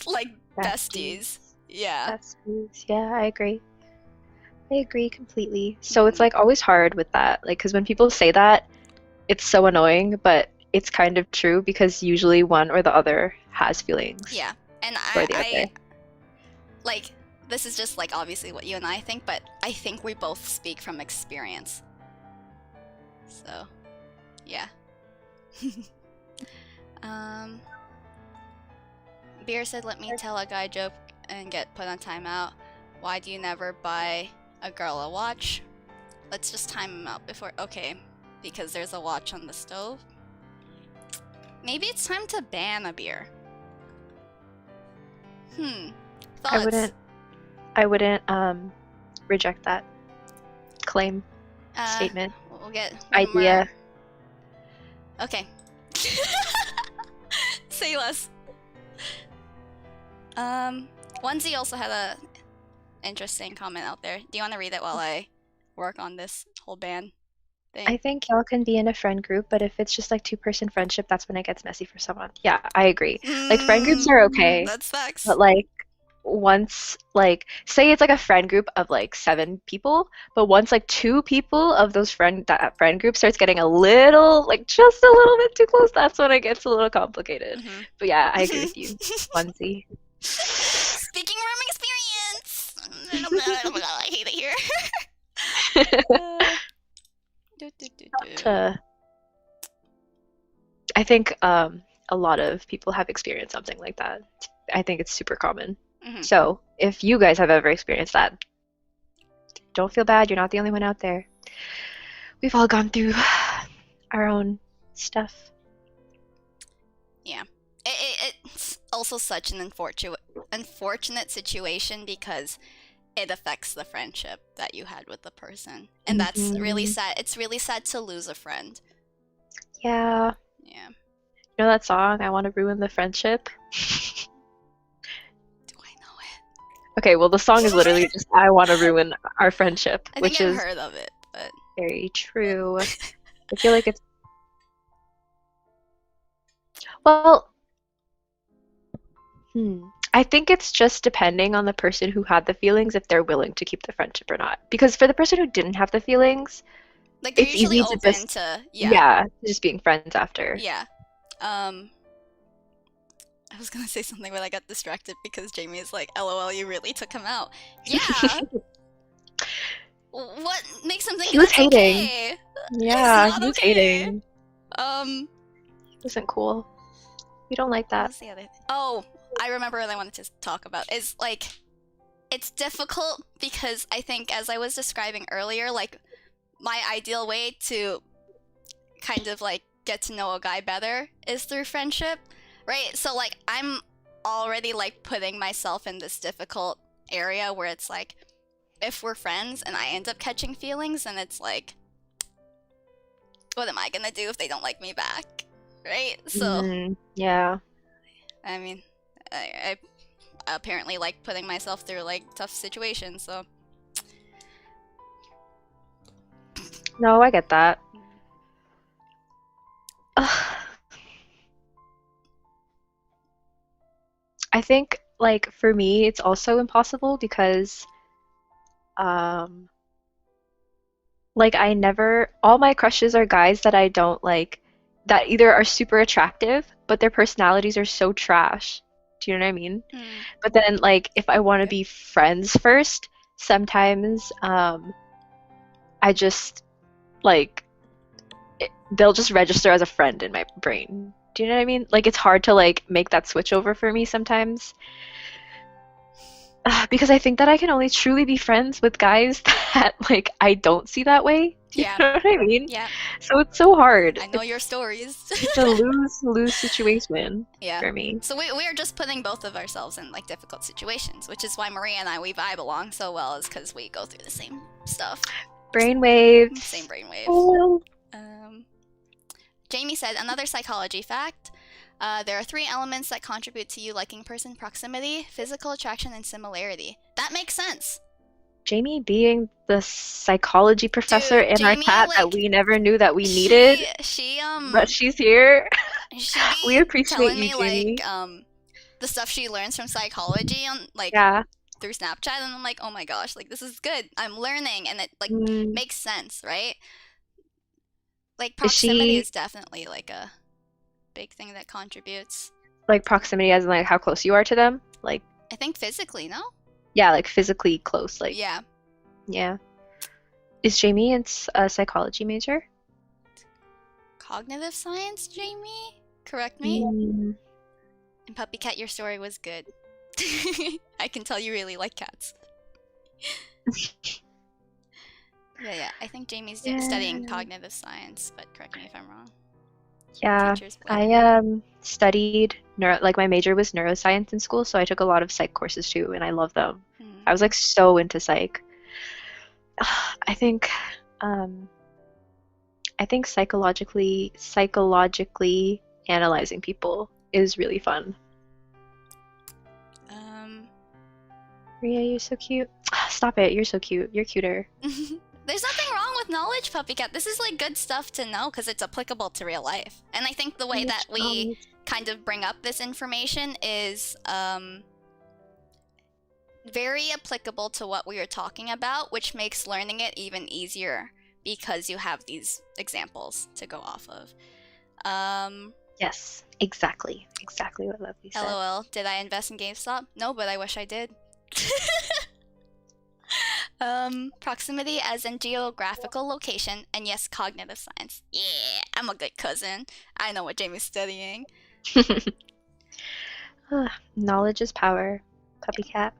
like besties. besties. Yeah. Besties. Yeah, I agree. I agree completely. So it's Mhm. like always hard with that. Like, because when people say that, it's so annoying, but it's kind of true because usually one or the other has feelings Yeah. And for the I other. like, this is just like obviously what you and I think, but I think we both speak from experience. So, yeah. um, Beer said, "Let me tell a guy joke and get put on timeout. Why do you never buy a girl a watch? Let's just time him out before. Okay, because there's a watch on the stove. Maybe it's time to ban a beer. I Thoughts? wouldn't reject that claim, statement, We'll get one more. idea. Okay. Say less. Onesie also had a interesting comment out there. Do you want to read it while I work on this whole ban thing? I think y'all can be in a friend group, but if it's just like two-person friendship, that's when it gets messy for someone. Yeah, I agree. Like friend groups are okay, That's facts. but like once like say it's like a friend group of like 7 people, but once like 2 people of that friend group starts getting a little like just a little bit too close, that's when it gets a little complicated. Mhm. But yeah, I agree with you. Onesie. Speaking from experience. I hate it here. I think a lot of people have experienced something like that. I think it's super common. Mhm. So if you guys have ever experienced that, don't feel bad. You're not the only one out there. We've all gone through our own stuff. Yeah. It's also such an unfortunate situation because it affects the friendship that you had with the person. And that's really Mhm. sad. It's really sad to lose a friend. Yeah. Yeah. You know that song, I Want to Ruin the Friendship? Do I know it? Okay, well, the song is literally just I Want to Ruin Our Friendship, I think which I've is heard of it, but very true. I feel like it's, well, I think it's just depending on the person who had the feelings if they're willing to keep the friendship or not. Because for the person who didn't have the feelings, like they're it's usually easy to open just, to yeah, just being friends after. yeah. I was gonna say something, but I got distracted because Jamie is like, "LOL, you really took him out." Yeah. What makes him think He was that's hating. okay? It's Yeah, not he was okay. hating. Um, It wasn't cool. We don't like what that. was the other? Oh, I remember what I wanted to talk about. Is like, it's difficult because I think, as I was describing earlier, like my ideal way to kind of like get to know a guy better is through friendship, right? So like I'm already like putting myself in this difficult area where it's like if we're friends and I end up catching feelings and it's like what am I gonna do if they don't like me back, right? So Yeah. I mean I apparently like putting myself through like tough situations, so No, I get that. Ugh. I think, like, for me, it's also impossible because, um, like, all my crushes are guys that I don't like, that either are super attractive, but their personalities are so trash. Do you know what I mean? But then, like, if I want to be friends first, sometimes, I just, like, they'll just register as a friend in my brain. Do you know what I mean? Like it's hard to like make that switch over for me sometimes. Because I think that I can only truly be friends with guys that like I don't see that way. Do you Yeah. know what I mean? Yeah, So it's so hard. I know your stories. It's a lose-lose situation Yeah. for me. So we're just putting both of ourselves in like difficult situations, which is why Maria and I we vibe along so well, is because we go through the same stuff, Brainwaves. same brainwave. Oh. Jamie said another psychology fact. There are 3 elements that contribute to you liking a person: proximity, physical attraction, and similarity. That makes sense. Jamie being the psychology professor Dude, in our Jamie, chat that like, we never knew that we needed, She but she's here. she We be appreciate telling you, me Jamie. like the stuff she learns from psychology on like Yeah. through Snapchat, and I'm like, oh my gosh, like this is good. I'm learning, and it like Mm, makes sense, right? Like is proximity she is definitely like a big thing that contributes. like proximity as in like how close you are to them? Like, I think physically, no? yeah, like physically close. Like, Yeah. yeah. Is Jamie a psychology major? Cognitive science, Jamie? Correct me? Mm, And Puppy Cat, your story was good. I can tell you really like cats. Yeah. I think Jamie's studying yeah. cognitive science, but correct me if I'm wrong. Yeah. Teacher's play. I studied like my major was neuroscience in school, so I took a lot of psych courses too, and I love them. I was like so into psych. I think psychologically analyzing people is really fun. Maria, you're so cute. Stop it, you're so cute. You're cuter. There's nothing wrong with knowledge, Puppy Cat. This is like good stuff to know because it's applicable to real life. And I think the way that we kind of bring up this information is very applicable to what we are talking about, which makes learning it even easier because you have these examples to go off of. Yes, exactly what Lovely said. LOL, did I invest in GameStop? No, but I wish I did. Proximity as in geographical location, and yes, cognitive science. Yeah, I'm a good cousin. I know what Jamie's studying. Knowledge is power, Puppy Cat.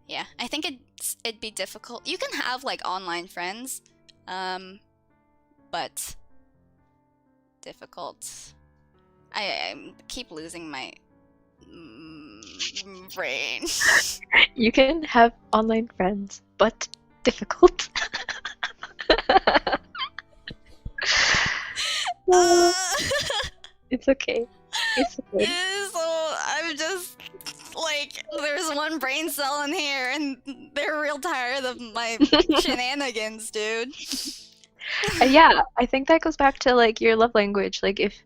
Yeah, I think it'd be difficult. You can have like online friends, but difficult. I keep losing my brain. You can have online friends, but difficult. It's okay. It's okay. So I'm just like, there's one brain cell in here, and they're real tired of my shenanigans, dude. Yeah, I think that goes back to like your love language. Like if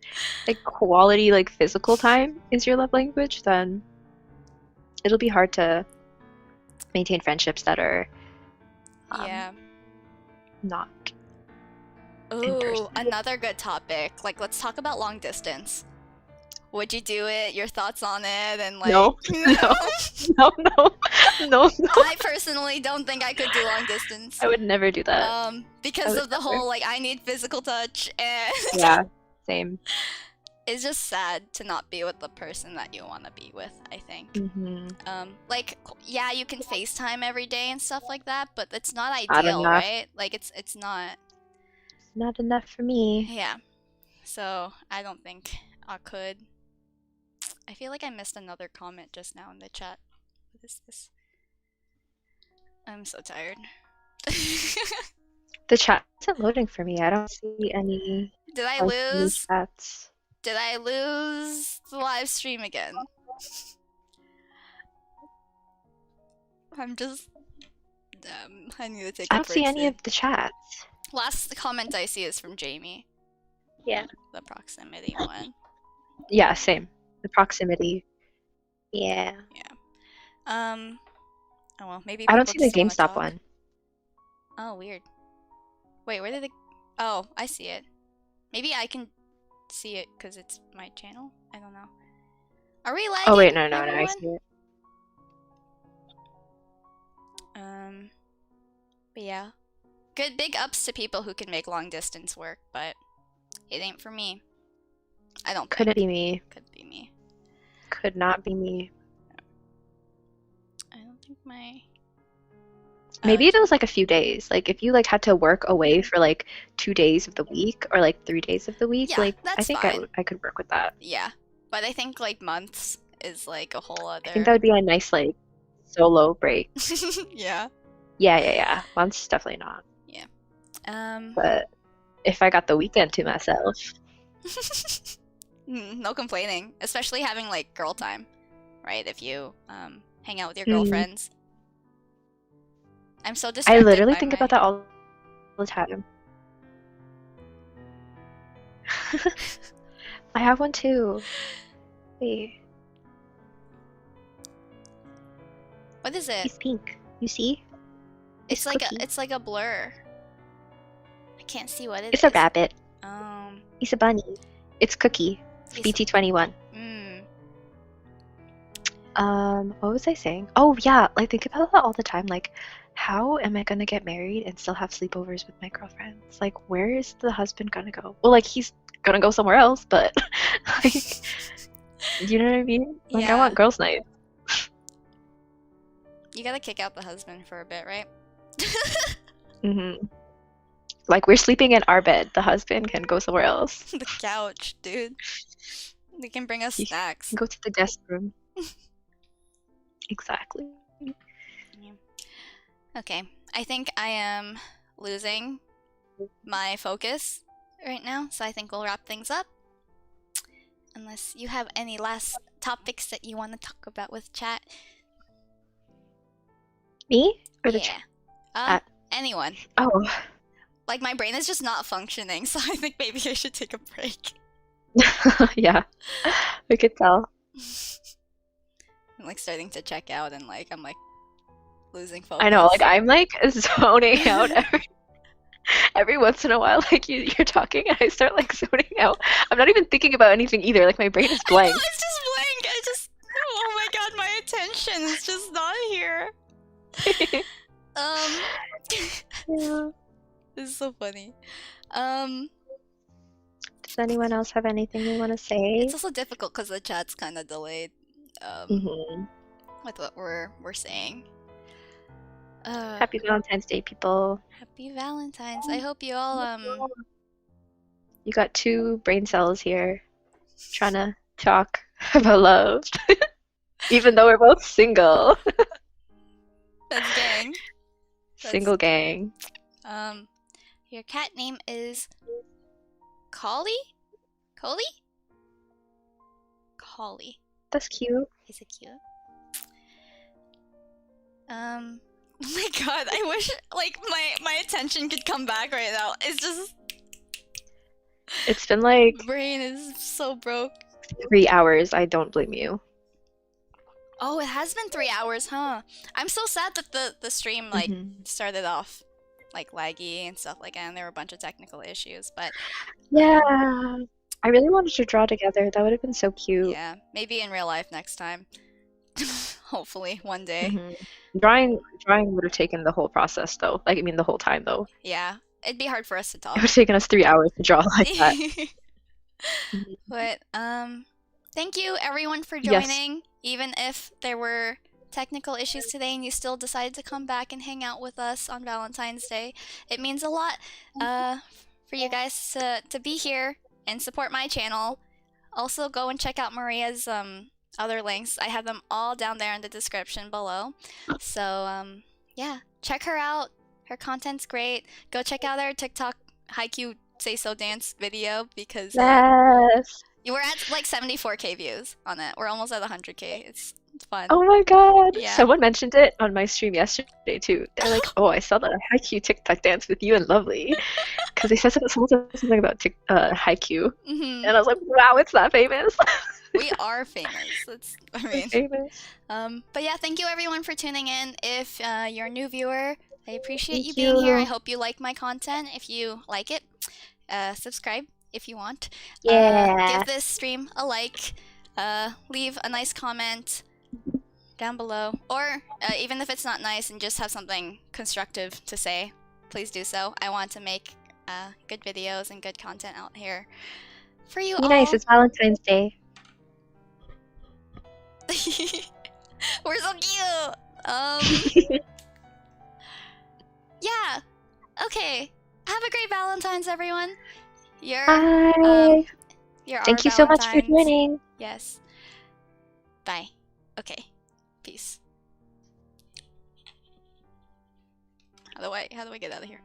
like quality like physical time is your love language, then it'll be hard to maintain friendships that are not in person. Ooh, another good topic. Like, let's talk about long distance. Would you do it? Your thoughts on it? And like, No. I personally don't think I could do long distance. I would never do that. Because of the whole like I need physical touch, and yeah, same. It's just sad to not be with the person that you want to be with, I think. Like, yeah, you can FaceTime every day and stuff like that, but it's not ideal, right? Like, it's not enough for me. Yeah. So, I don't think I could. I feel like I missed another comment just now in the chat. What is this? I'm so tired. The chat isn't loading for me. I don't see any. Did I lose? Chats. Did I lose the live stream again? I'm just... I need to take a break. I don't see any of the chats. Last comment I see is from Jamie. Yeah. The proximity one. Yeah, same. The proximity. Yeah. Oh well, maybe I don't see the just wanna GameStop talk. one. Oh, weird. Wait, where did it... Oh, I see it. Maybe I can see it because it's my channel? I don't know. Are we lagging? Oh wait, no, I see it. But yeah. good big ups to people who can make long distance work, but it ain't for me. I don't Couldn't think. be me. Could be me. Could not be me. I don't think my. Maybe if it was like a few days. Like if you like had to work away for like 2 days of the week or like 3 days of the week, Yeah, like I that's think fine. I could work with that. Yeah, but I think like months is like a whole I think other. that would be a nice like solo break. Yeah. Yeah. Months definitely not. Yeah. But if I got the weekend to myself, No complaining, especially having like girl time, right? If you hang out with your Mhm. girlfriends. I'm so I distracted literally by think my. about that all the time. I have one too. Wait, What is it? he's pink. You see? It's He's like Cookie. it's like a blur. I can't see what it It's is. a rabbit. Um, He's a bunny. It's Cookie. It's he's- BT21. mm, What was I saying? Oh yeah, like think about that all the time. Like, how am I gonna get married and still have sleepovers with my girlfriends? Like, where is the husband gonna go? Well, like he's gonna go somewhere else, but like, you know what I mean? Like, I Yeah. want girls' night. You gotta kick out the husband for a bit, right? Like, we're sleeping in our bed. The husband can go somewhere else. The couch, dude. They can bring us He snacks. can go to the guest room. Exactly. Okay, I think I am losing my focus right now, so I think we'll wrap things up. Unless you have any last topics that you want to talk about with chat. Me? Or the Yeah. Anyone. Oh. Like, my brain is just not functioning, so I think maybe I should take a break. Yeah. We could tell. I'm like starting to check out and like I'm like losing focus. I know, like I'm like zoning out every once in a while. Like you're talking, and I start like zoning out. I'm not even thinking about anything either. Like my brain is I know, blank. it's just blank. Oh my god, my attention is just not here. Yeah. This is so funny. Does anyone else have anything they want to say? It's also difficult because the chat's kind of delayed. With what we're saying. Happy Valentine's Day, people. Happy Valentine's. I hope you all You got two brain cells here trying to talk about love. Even though we're both single. That's gang. Single gang. Your cat name is Collie? Collie? Collie. That's cute. Is it cute? Oh my god, I wish like my attention could come back right now. It's just It's been like brain is so broke. 3 hours. I don't blame you. Oh, it has been 3 hours, huh? I'm so sad that the stream like started off like laggy and stuff like that, and there were a bunch of technical issues, but Yeah. I really wanted to draw together. That would have been so cute. yeah, maybe in real life next time. Hopefully one day. Drawing would have taken the whole process though. Like I mean the whole time though. Yeah, it'd be hard for us to talk. It would have taken us 3 hours to draw like that. But thank you everyone for Yes. joining. Even if there were technical issues today and you still decided to come back and hang out with us on Valentine's Day, it means a lot for you guys to be here and support my channel. Also go and check out Maria's other links. I have them all down there in the description below. So yeah, check her out. Her content's great. Go check out our TikTok Haikyuu Say So Dance video because Yes. we're at like 74k views on it. We're almost at 100k. It's fun. Oh my god. Yeah. Someone mentioned it on my stream yesterday too. They're like, "Oh, I saw that Haikyuu TikTok dance with you and Lovely." Because they said someone said something about Haikyuu. Mhm. And I was like, "Wow, it's that famous." We are famous. I mean, famous. but yeah, thank you everyone for tuning in. If you're a new viewer, I appreciate you Thank being here. you. I hope you like my content. If you like it, subscribe if you want. Yeah. Give this stream a like. Leave a nice comment down below, or even if it's not nice and just have something constructive to say, please do so. I want to make good videos and good content out here for you Be all. nice. It's Valentine's Day. We're so cute. Yeah. Okay. Have a great Valentine's, everyone. You're Bye. you're Thank our you so much for Valentines. joining. Yes. Bye. Okay. Peace. How do I get out of here?